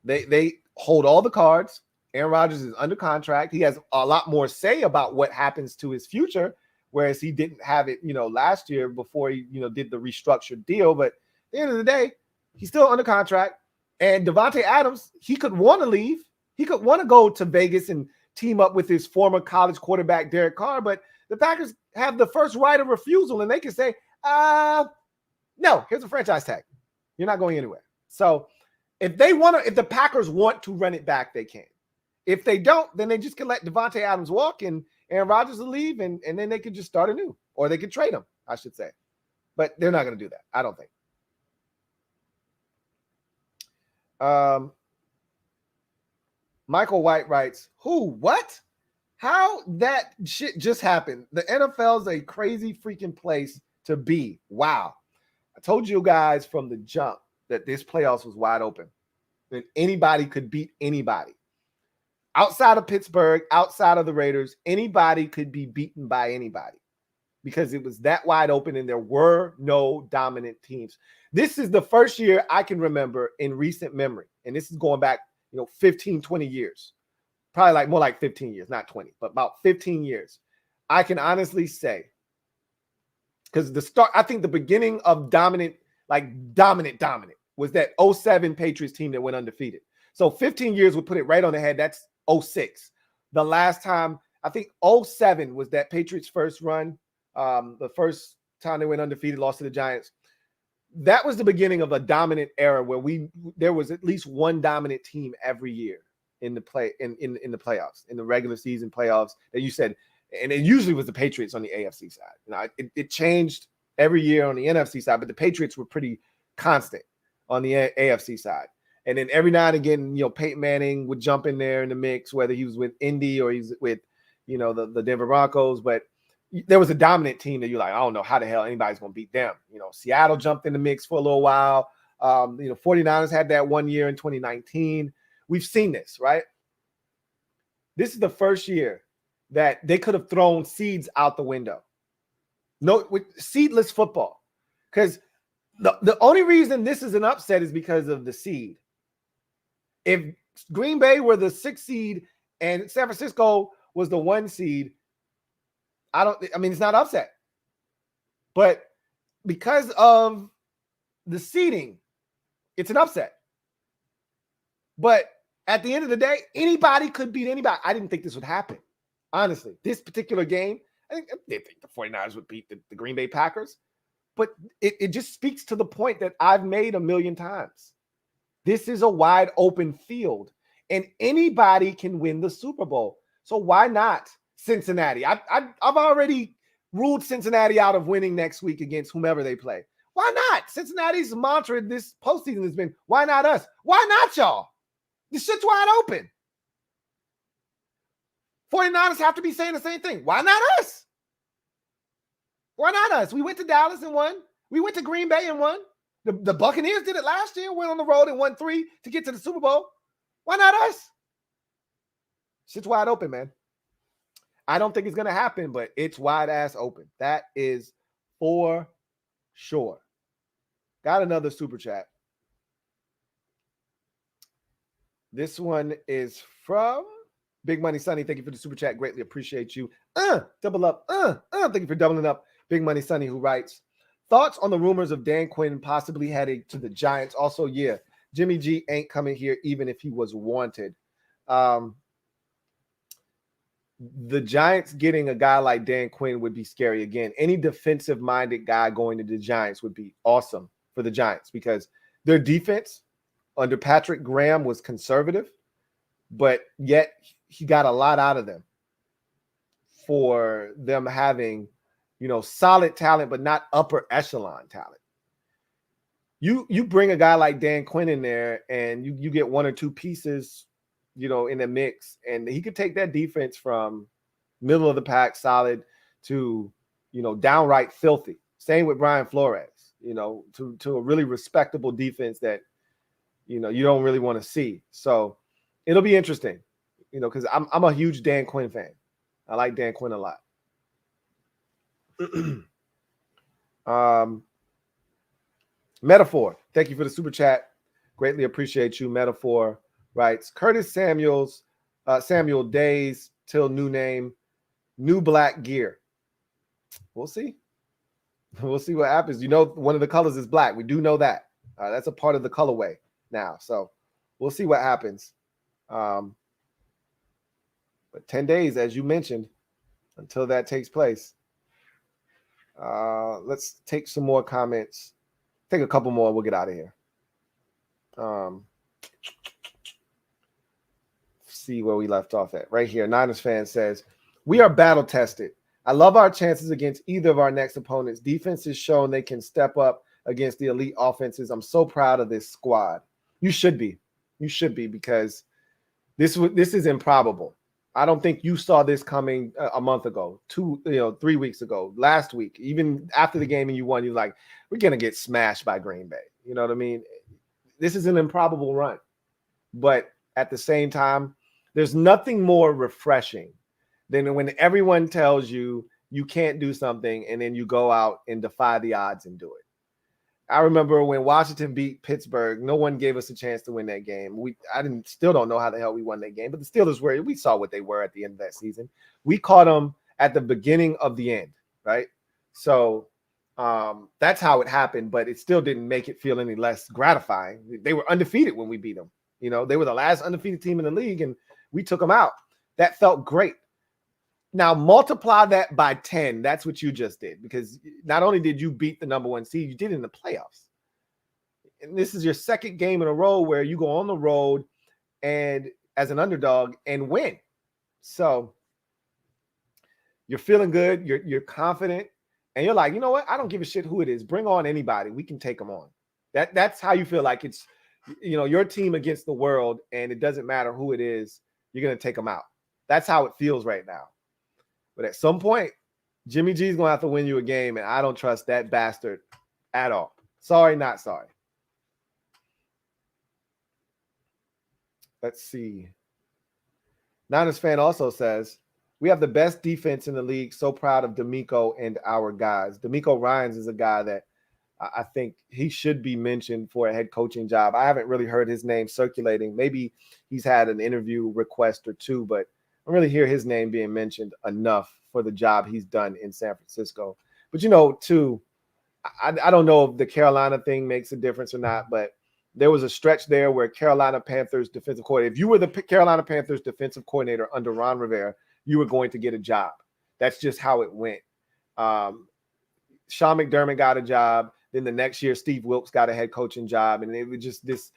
They hold all the cards. Aaron Rodgers is under contract. He has a lot more say about what happens to his future, whereas he didn't have it, last year before he, did the restructured deal. But at the end of the day, he's still under contract. And Devontae Adams, he could want to leave. He could want to go to Vegas and team up with his former college quarterback, Derek Carr. But the Packers have the first right of refusal, and they can say, no, here's a franchise tag. You're not going anywhere. So if the Packers want to run it back, they can. If they don't, then they just can let Devontae Adams walk and Aaron Rodgers will leave, and then they could just start anew. Or they could trade him, I should say. But they're not going to do that, I don't think. Michael White writes, what? How that shit just happened? The NFL is a crazy freaking place to be. Wow. I told you guys from the jump that this playoffs was wide open. That anybody could beat anybody. Outside of Pittsburgh, outside of the Raiders, anybody could be beaten by anybody because it was that wide open and there were no dominant teams. This is the first year I can remember in recent memory, and this is going back, 15, 20 years. Probably more like 15 years, not 20, but about 15 years. I can honestly say, because I think the beginning of dominant was that 07 Patriots team that went undefeated. So 15 years would put it right on the head. That's 06. The last time, I think 07 was that Patriots first run. The first time they went undefeated, lost to the Giants. That was the beginning of a dominant era where there was at least one dominant team every year in the in the playoffs, in the regular season playoffs that you said, and it usually was the Patriots on the AFC side. It changed every year on the NFC side, but the Patriots were pretty constant on the AFC side. And then every now and again, Peyton Manning would jump in there in the mix, whether he was with Indy or he's with, the Denver Broncos. But there was a dominant team that you're like, I don't know how the hell anybody's going to beat them. Seattle jumped in the mix for a little while. 49ers had that one year in 2019. We've seen this, right? This is the first year that they could have thrown seeds out the window. No, with seedless football. Because the only reason this is an upset is because of the seed. If Green Bay were the 6th seed and San Francisco was the 1 seed, It's not upset. But because of the seeding, it's an upset. But at the end of the day, anybody could beat anybody. I didn't think this would happen. Honestly, this particular game, I didn't think the 49ers would beat the Green Bay Packers. But it just speaks to the point that I've made a million times. This is a wide open field, and anybody can win the Super Bowl. So why not Cincinnati? I've already ruled Cincinnati out of winning next week against whomever they play. Why not? Cincinnati's mantra this postseason has been, why not us? Why not y'all? This shit's wide open. 49ers have to be saying the same thing. Why not us? Why not us? We went to Dallas and won. We went to Green Bay and won. The Buccaneers did it last year, went on the road and won 3 to get to the Super Bowl. Why not us? Shit's wide open, man. I don't think it's going to happen, but it's wide ass open. That is for sure. Got another super chat. This one is from Big Money Sonny. Thank you for the super chat. Greatly appreciate you. Double up. Thank you for doubling up. Big Money Sonny, who writes, thoughts on the rumors of Dan Quinn possibly heading to the Giants? Also, yeah, Jimmy G ain't coming here even if he was wanted. The Giants getting a guy like Dan Quinn would be scary. Again, any defensive-minded guy going to the Giants would be awesome for the Giants because their defense under Patrick Graham was conservative, but yet he got a lot out of them for them having, solid talent, but not upper echelon talent. You bring a guy like Dan Quinn in there and you get one or two pieces, in the mix, and he could take that defense from middle of the pack solid to, downright filthy. Same with Brian Flores, to a really respectable defense that, you don't really want to see. So it'll be interesting, because I'm a huge Dan Quinn fan. I like Dan Quinn a lot. Metaphor, thank you for the super chat. Greatly appreciate you. Metaphor writes, Curtis Samuel days till new name, new black gear. We'll see. We'll see what happens. One of the colors is black. We do know that. That's a part of the colorway now. So we'll see what happens. But 10 days, as you mentioned, until that takes place. Let's take some more comments. Take a couple more. We'll get out of here. See where we left off at. Right here, Niners fan says, we are battle tested. I love our chances against either of our next opponents. Defense has shown they can step up against the elite offenses. I'm so proud of this squad. You should be. You should be, because this is improbable. I don't think you saw this coming a month ago, 3 weeks ago, last week, even after the game and you won, you're like, we're going to get smashed by Green Bay. You know what I mean? This is an improbable run. But at the same time, there's nothing more refreshing than when everyone tells you you can't do something and then you go out and defy the odds and do it. I remember when Washington beat Pittsburgh, no one gave us a chance to win that game. Still don't know how the hell we won that game, but the Steelers we saw what they were at the end of that season. We caught them at the beginning of the end, right? So that's how it happened, but it still didn't make it feel any less gratifying. They were undefeated when we beat them. They were the last undefeated team in the league, and we took them out. That felt great. Now, multiply that by 10. That's what you just did, because not only did you beat the number one seed, you did it in the playoffs. And this is your second game in a row where you go on the road and as an underdog and win. So you're feeling good. You're confident. And you're like, you know what? I don't give a shit who it is. Bring on anybody. We can take them on. That's how you feel like it's, your team against the world, and it doesn't matter who it is. You're going to take them out. That's how it feels right now. But at some point, Jimmy G's going to have to win you a game, and I don't trust that bastard at all. Sorry, not sorry. Let's see. Niners fan also says, we have the best defense in the league. So proud of D'Amico and our guys. D'Amico Ryans is a guy that I think he should be mentioned for a head coaching job. I haven't really heard his name circulating. Maybe he's had an interview request or two, but I don't really hear his name being mentioned enough for the job he's done in San Francisco. But, too, I don't know if the Carolina thing makes a difference or not, but there was a stretch there where Carolina Panthers defensive coordinator, if you were the Carolina Panthers defensive coordinator under Ron Rivera, you were going to get a job. That's just how it went. Sean McDermott got a job. Then the next year, Steve Wilks got a head coaching job. And it was just this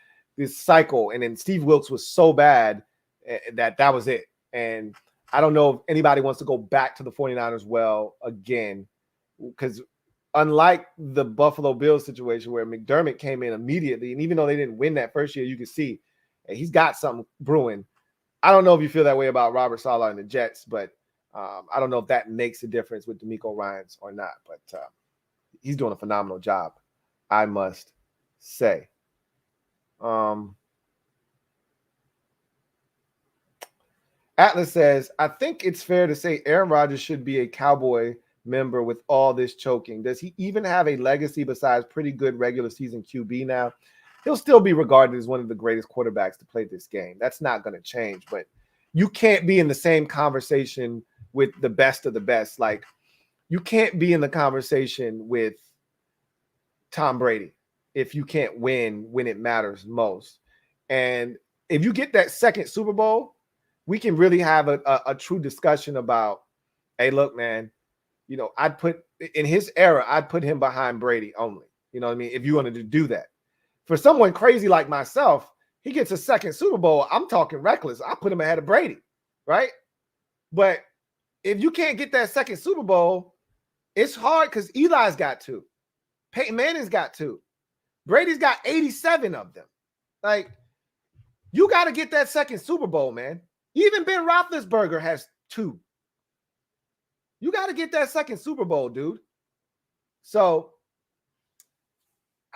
cycle. And then Steve Wilks was so bad that was it. And I don't know if anybody wants to go back to the 49ers well again, because unlike the Buffalo Bills situation where McDermott came in immediately, and even though they didn't win that first year, you could see he's got something brewing. I don't know if you feel that way about Robert Saleh and the Jets, but I don't know if that makes a difference with DeMeco Ryans or not. But he's doing a phenomenal job, I must say. Atlas says, I think it's fair to say Aaron Rodgers should be a Cowboy member with all this choking. Does he even have a legacy besides pretty good regular season QB now? He'll still be regarded as one of the greatest quarterbacks to play this game. That's not going to change, but you can't be in the same conversation with the best of the best. Like, you can't be in the conversation with Tom Brady if you can't win when it matters most. And if you get that second Super Bowl, we can really have a true discussion about, hey, look, man, I'd put in his era, I'd put him behind Brady only. You know what I mean? If you wanted to do that. For someone crazy like myself, he gets a second Super Bowl. I'm talking reckless. I put him ahead of Brady, right? But if you can't get that second Super Bowl, it's hard because Eli's got 2. Peyton Manning's got 2. Brady's got 87 of them. Like, you got to get that second Super Bowl, man. Even Ben Roethlisberger has 2. You got to get that second Super Bowl, dude. So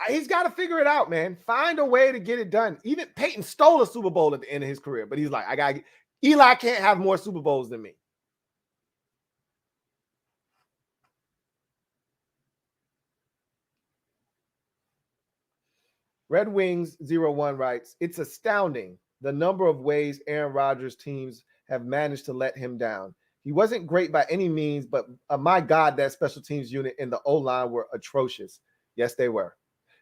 he's got to figure it out, man. Find a way to get it done. Even Peyton stole a Super Bowl at the end of his career, but he's like, Eli can't have more Super Bowls than me. Red Wings 01 writes, it's astounding the number of ways Aaron Rodgers' teams have managed to let him down. He wasn't great by any means, but my God, that special teams unit and the O-line were atrocious. Yes, they were.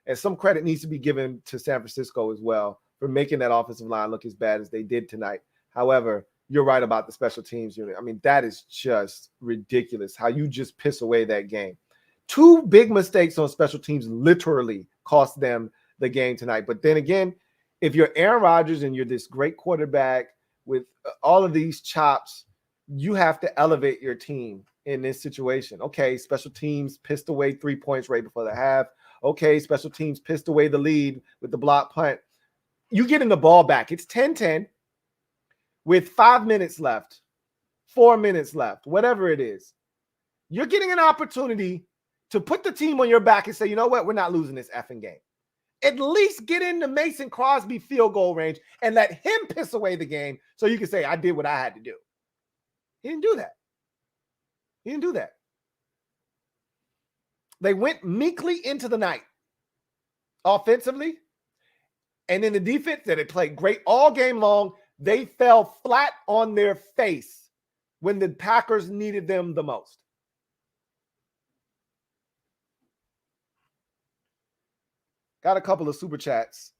And some credit needs to be given to San Francisco as well for making that offensive line look as bad as they did tonight. However, you're right about the special teams unit. I mean, that is just ridiculous how you just piss away that game. 2 big mistakes on special teams literally cost them the game tonight. But then again, if you're Aaron Rodgers and you're this great quarterback with all of these chops, you have to elevate your team in this situation. Okay, special teams pissed away 3 points right before the half. Okay, special teams pissed away the lead with the block punt. You getting the ball back. It's 10-10 with 5 minutes left, 4 minutes left, whatever it is. You're getting an opportunity to put the team on your back and say, you know what, we're not losing this effing game. At least get into Mason Crosby field goal range and let him piss away the game so you can say, I did what I had to do. He didn't do that. He didn't do that. They went meekly into the night offensively, and in the defense that they played great all game long. They fell flat on their face when the Packers needed them the most. Got a couple of super chats.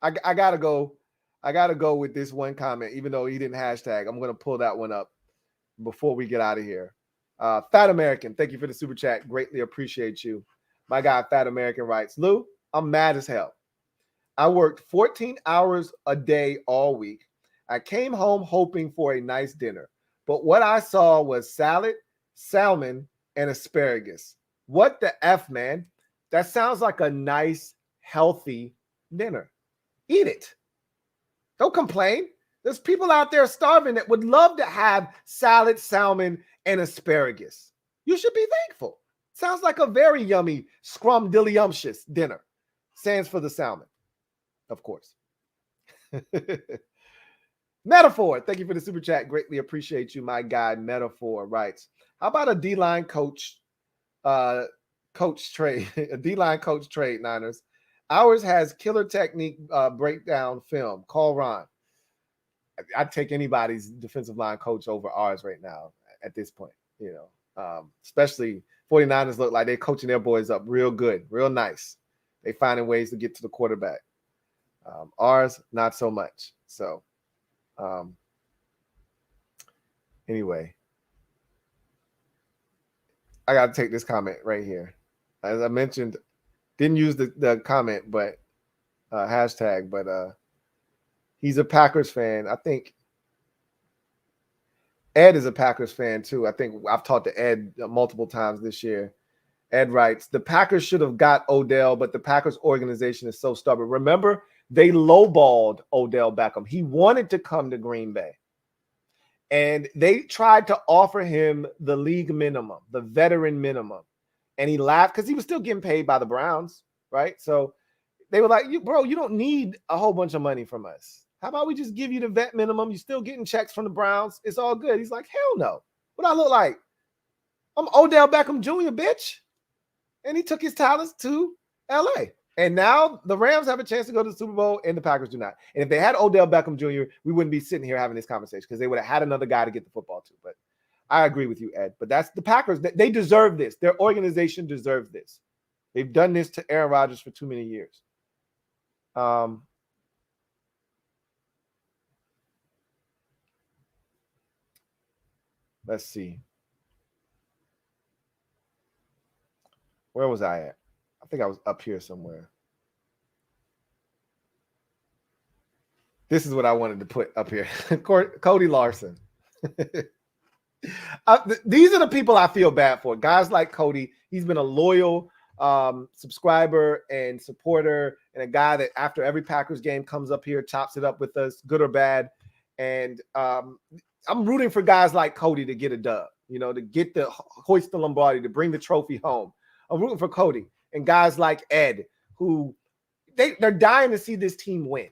I gotta go. I gotta go with this one comment, even though he didn't hashtag. I'm gonna pull that one up before we get out of here. Fat American, thank you for the super chat. Greatly appreciate you. My guy, Fat American writes, Lou, I'm mad as hell. I worked 14 hours a day all week. I came home hoping for a nice dinner, but what I saw was salad, salmon, and asparagus. What the F, man? That sounds like a nice, healthy dinner. Eat it. Don't complain. There's people out there starving that would love to have salad, salmon, and asparagus. You should be thankful. Sounds like a very yummy, scrumdiddlyumptious dinner. Sans for the salmon, of course. Metaphor, thank you for the super chat. Greatly appreciate you, my guy. Metaphor writes, how about a D-line coach trade, a D-line coach trade, Niners? Ours has killer technique breakdown film. Call Ron. I'd take anybody's defensive line coach over ours right now at this point, especially 49ers look like they're coaching their boys up real good, real nice. They finding ways to get to the quarterback. Ours, not so much. So anyway, I got to take this comment right here. As I mentioned, didn't use the comment, but hashtag, but he's a Packers fan. I think Ed is a Packers fan too. I think I've talked to Ed multiple times this year. Ed writes, the Packers should have got Odell, but the Packers organization is so stubborn. Remember, they lowballed Odell Beckham. He wanted to come to Green Bay. And they tried to offer him the league minimum, the veteran minimum. And he laughed because he was still getting paid by the Browns, right? So they were like, you don't need a whole bunch of money from us. How about we just give you the vet minimum? You're still getting checks from the Browns. It's all good. He's like, hell no. What I look like? I'm Odell Beckham Jr., bitch. And he took his talents to LA. And now the Rams have a chance to go to the Super Bowl and the Packers do not. And if they had Odell Beckham Jr., we wouldn't be sitting here having this conversation because they would have had another guy to get the football to. But I agree with you, Ed. But that's the Packers. They deserve this. Their organization deserves this. They've done this to Aaron Rodgers for too many years. Let's see. Where was I at? I think I was up here somewhere. This is what I wanted to put up here. Cody Larson. These are the people I feel bad for. Guys like Cody. He's been a loyal subscriber and supporter, and a guy that after every Packers game comes up here, chops it up with us, good or bad. And I'm rooting for guys like Cody to get a dub, to get the hoist the Lombardi, to bring the trophy home. I'm rooting for Cody and guys like Ed, who they're dying to see this team win.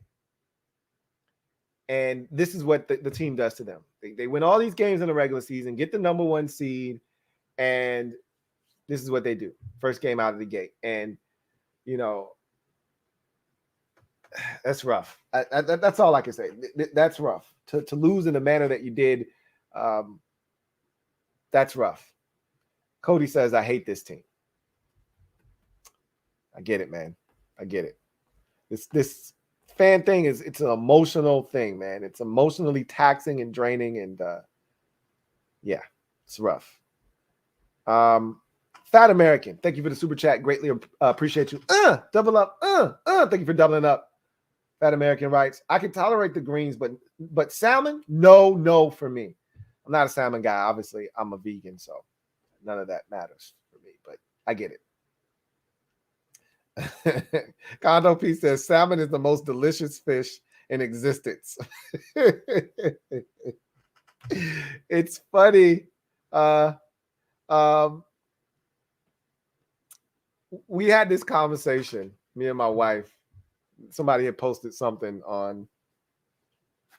And this is what the team does to them. They win all these games in the regular season, get the number 1 seed, and this is what they do. First game out of the gate. And, that's rough. That's all I can say. That's rough. To lose in the manner that you did, that's rough. Cody says, I hate this team. I get it, man. I get it. This fan thing it's an emotional thing, man. It's emotionally taxing and draining, and yeah, it's rough. Fat American, thank you for the super chat. Greatly appreciate you. Double up. Thank you for doubling up. Fat American writes, I can tolerate the greens, but salmon, no for me. I'm not a salmon guy. Obviously, I'm a vegan, so none of that matters for me, but I get it. Condo P says salmon is the most delicious fish in existence. It's funny. We had this conversation, me and my wife. Somebody had posted something on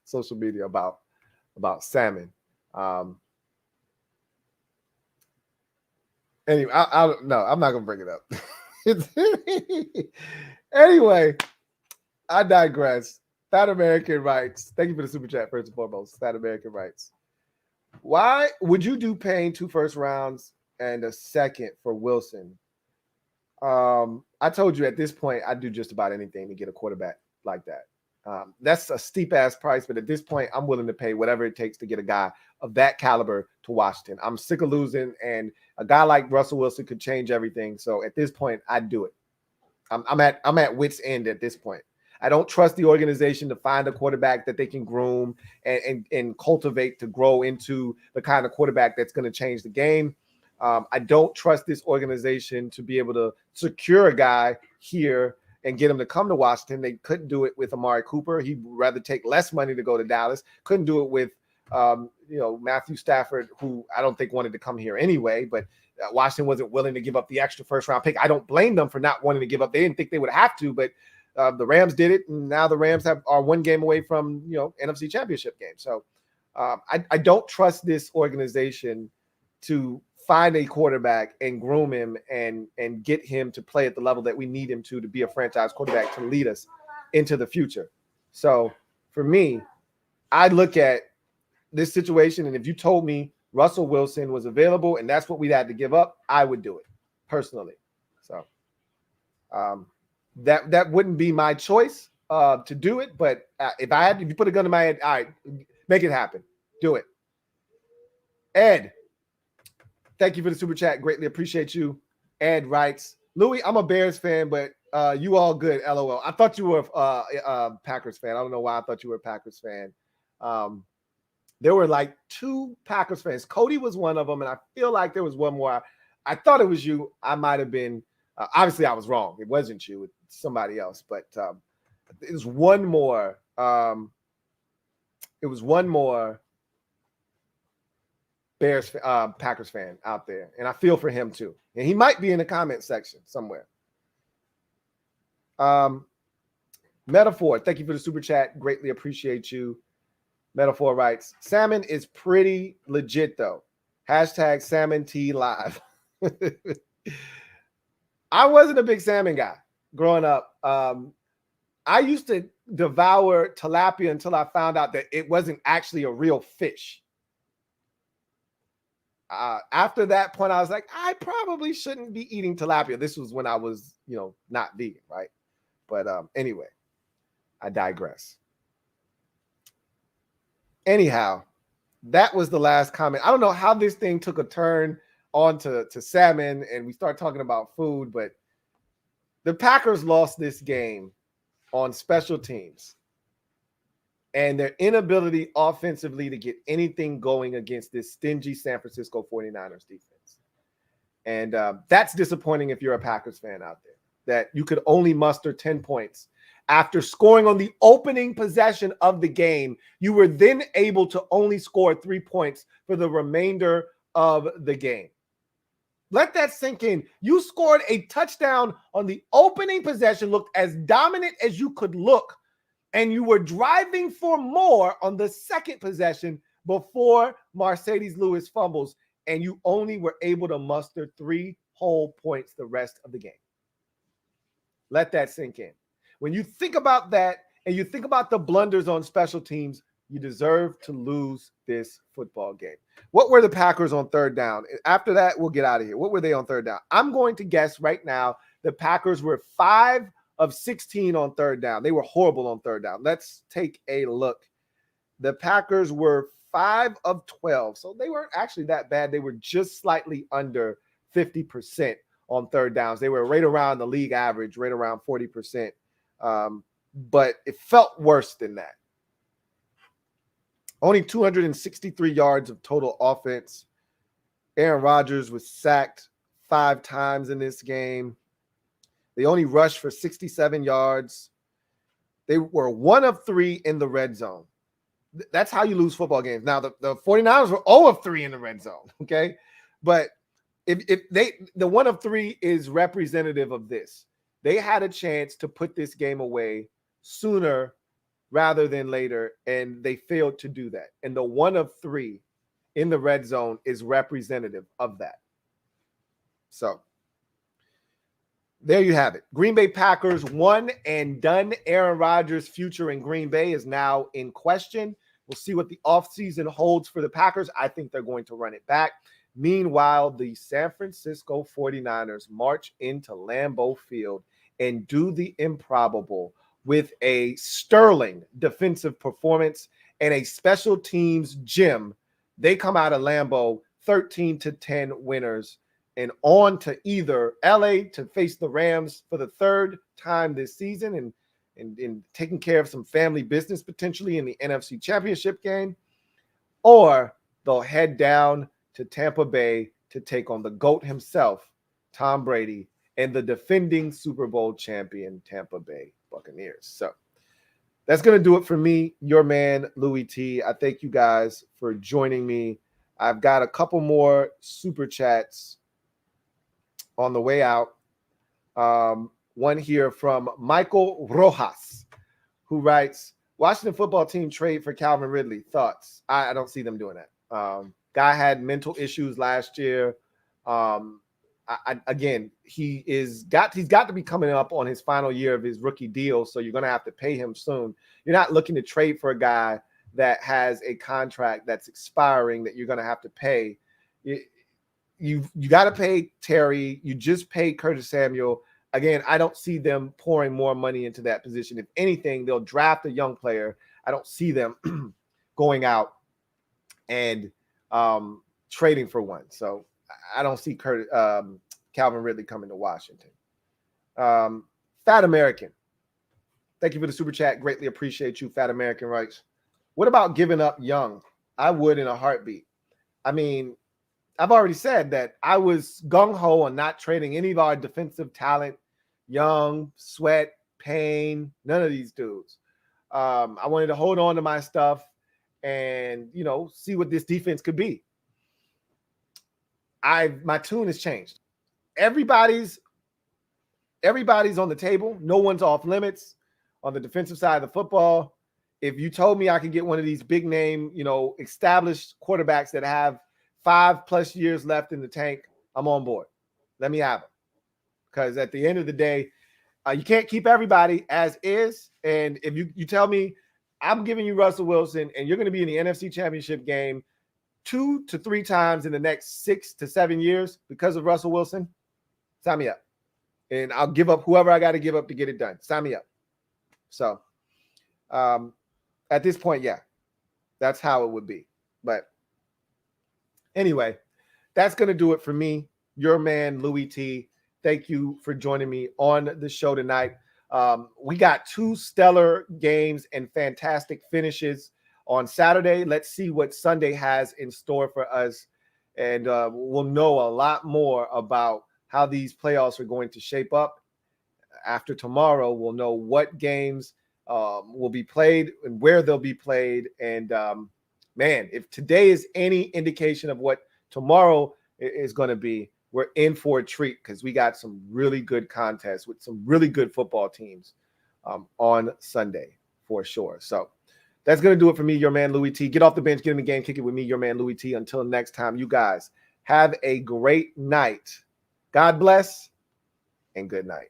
social media about salmon. Anyway, I'm not gonna bring it up. Anyway, I digress. Fat American writes, thank you for the super chat first and foremost. Fat American writes, why would you do paying 2 first rounds and a second for Wilson? I told you at this point, I'd do just about anything to get a quarterback like that. That's a steep ass price, but at this point, I'm willing to pay whatever it takes to get a guy of that caliber to Washington. I'm sick of losing, and a guy like Russell Wilson could change everything. So at this point, I'd do it. I'm at wit's end at this point. I don't trust the organization to find a quarterback that they can groom and cultivate to grow into the kind of quarterback that's going to change the game. I don't trust this organization to be able to secure a guy here and get him to come to Washington. They couldn't do it with Amari Cooper. He'd rather take less money to go to Dallas. Couldn't do it with, Matthew Stafford, who I don't think wanted to come here anyway, but Washington wasn't willing to give up the extra first-round pick. I don't blame them for not wanting to give up. They didn't think they would have to, but the Rams did it, and now the Rams are 1 game away from, NFC Championship game. So I don't trust this organization to find a quarterback and groom him and get him to play at the level that we need him to be a franchise quarterback to lead us into the future. So for me, I look at this situation, and if you told me Russell Wilson was available and that's what we had to give up, I would do it personally. So that wouldn't be my choice to do it. But if you put a gun in my head, all right, make it happen. Do it. Ed, thank you for the super chat. Greatly appreciate you. Ed writes, Louie, I'm a Bears fan, but you all good, LOL. I thought you were a Packers fan. I don't know why I thought you were a Packers fan. There were like 2 Packers fans. Cody was one of them, and I feel like there was one more. I thought it was you. I might have been. Obviously, I was wrong. It wasn't you. It's somebody else. But it was one more. It was one more Packers fan out there, and I feel for him too. And he might be in the comment section somewhere. Metaphor, thank you for the super chat. Greatly appreciate you. Metaphor writes, salmon is pretty legit though. Hashtag salmon tea live. I wasn't a big salmon guy growing up. I used to devour tilapia until I found out that it wasn't actually a real fish. After that point, I was like, I probably shouldn't be eating tilapia. This was when I was, not vegan, right? But anyway, I digress. Anyhow, that was the last comment. I don't know how this thing took a turn onto salmon and we start talking about food, but the Packers lost this game on special teams and their inability offensively to get anything going against this stingy San Francisco 49ers defense. And that's disappointing if you're a Packers fan out there, that you could only muster 10 points. After scoring on the opening possession of the game, you were then able to only score 3 points for the remainder of the game. Let that sink in. You scored a touchdown on the opening possession, looked as dominant as you could look, and you were driving for more on the second possession before Mercedes Lewis fumbles, and you only were able to muster 3 whole points the rest of the game. Let that sink in. When you think about that and you think about the blunders on special teams, you deserve to lose this football game. What were the Packers on third down? After that, we'll get out of here. What were they on third down? I'm going to guess right now the Packers were 5 of 16 on third down. They were horrible on third down. Let's take a look. The Packers were 5 of 12. So they weren't actually that bad. They were just slightly under 50% on third downs. They were right around the league average, right around 40%. But it felt worse than that. Only 263 yards of total offense. Aaron Rodgers was sacked 5 times in this game. They only rushed for 67 yards. They were 1 of 3 in the red zone. That's how you lose football games. Now, the 49ers were 0 of 3 in the red zone, okay? But if the 1 of 3 is representative of this. They had a chance to put this game away sooner rather than later, and they failed to do that. And the 1 of 3 in the red zone is representative of that. So there you have it. Green Bay Packers, one and done. Aaron Rodgers' future in Green Bay is now in question. We'll see what the offseason holds for the Packers. I think they're going to run it back. Meanwhile, the San Francisco 49ers march into Lambeau Field and do the improbable with a sterling defensive performance and a special teams gem. They come out of Lambeau 13-10 winners and on to either LA to face the Rams for the 3rd time this season and taking care of some family business potentially in the NFC Championship game, or they'll head down to Tampa Bay to take on the GOAT himself, Tom Brady, and the defending Super Bowl champion Tampa Bay Buccaneers. So that's going to do it for me, your man, Louie T. I thank you guys for joining me. I've got a couple more super chats on the way out. One here from Michael Rojas, who writes, Washington football team trade for Calvin Ridley. Thoughts? I don't see them doing that. Guy had mental issues last year. Again, he's got to be coming up on his final year of his rookie deal, so you're going to have to pay him soon. You're not looking to trade for a guy that has a contract that's expiring that you're going to have to pay. You got to pay Terry. You just paid Curtis Samuel. Again, I don't see them pouring more money into that position. If anything, they'll draft a young player. I don't see them going out and trading for one. So I don't see Calvin Ridley coming to Washington. Fat American. Thank you for the super chat. Greatly appreciate you, Fat American Rights. What about giving up Young? I would in a heartbeat. I mean, I've already said that I was gung-ho on not trading any of our defensive talent. Young, Sweat, Payne, none of these dudes. I wanted to hold on to my stuff and, see what this defense could be. My tune has changed. Everybody's on the table. No one's off limits on the defensive side of the football. If you told me I could get one of these big name, established quarterbacks that have 5+ years left in the tank, I'm on board. Let me have them. Because at the end of the day, you can't keep everybody as is. And if you tell me I'm giving you Russell Wilson and you're going to be in the NFC Championship game 2 to 3 times in the next 6 to 7 years because of Russell Wilson, sign me up. And I'll give up whoever I got to give up to get it done. Sign me up. So at this point, yeah, that's how it would be. But anyway, that's going to do it for me, your man, Louie T. Thank you for joining me on the show tonight. We got 2 stellar games and fantastic finishes on Saturday. Let's see what Sunday has in store for us. And we'll know a lot more about how these playoffs are going to shape up. After tomorrow, we'll know what games will be played and where they'll be played. And, man, if today is any indication of what tomorrow is going to be, we're in for a treat because we got some really good contests with some really good football teams on Sunday for sure. So that's going to do it for me, your man, Louie T. Get off the bench, get in the game, kick it with me, your man, Louie T. Until next time, you guys have a great night. God bless and good night.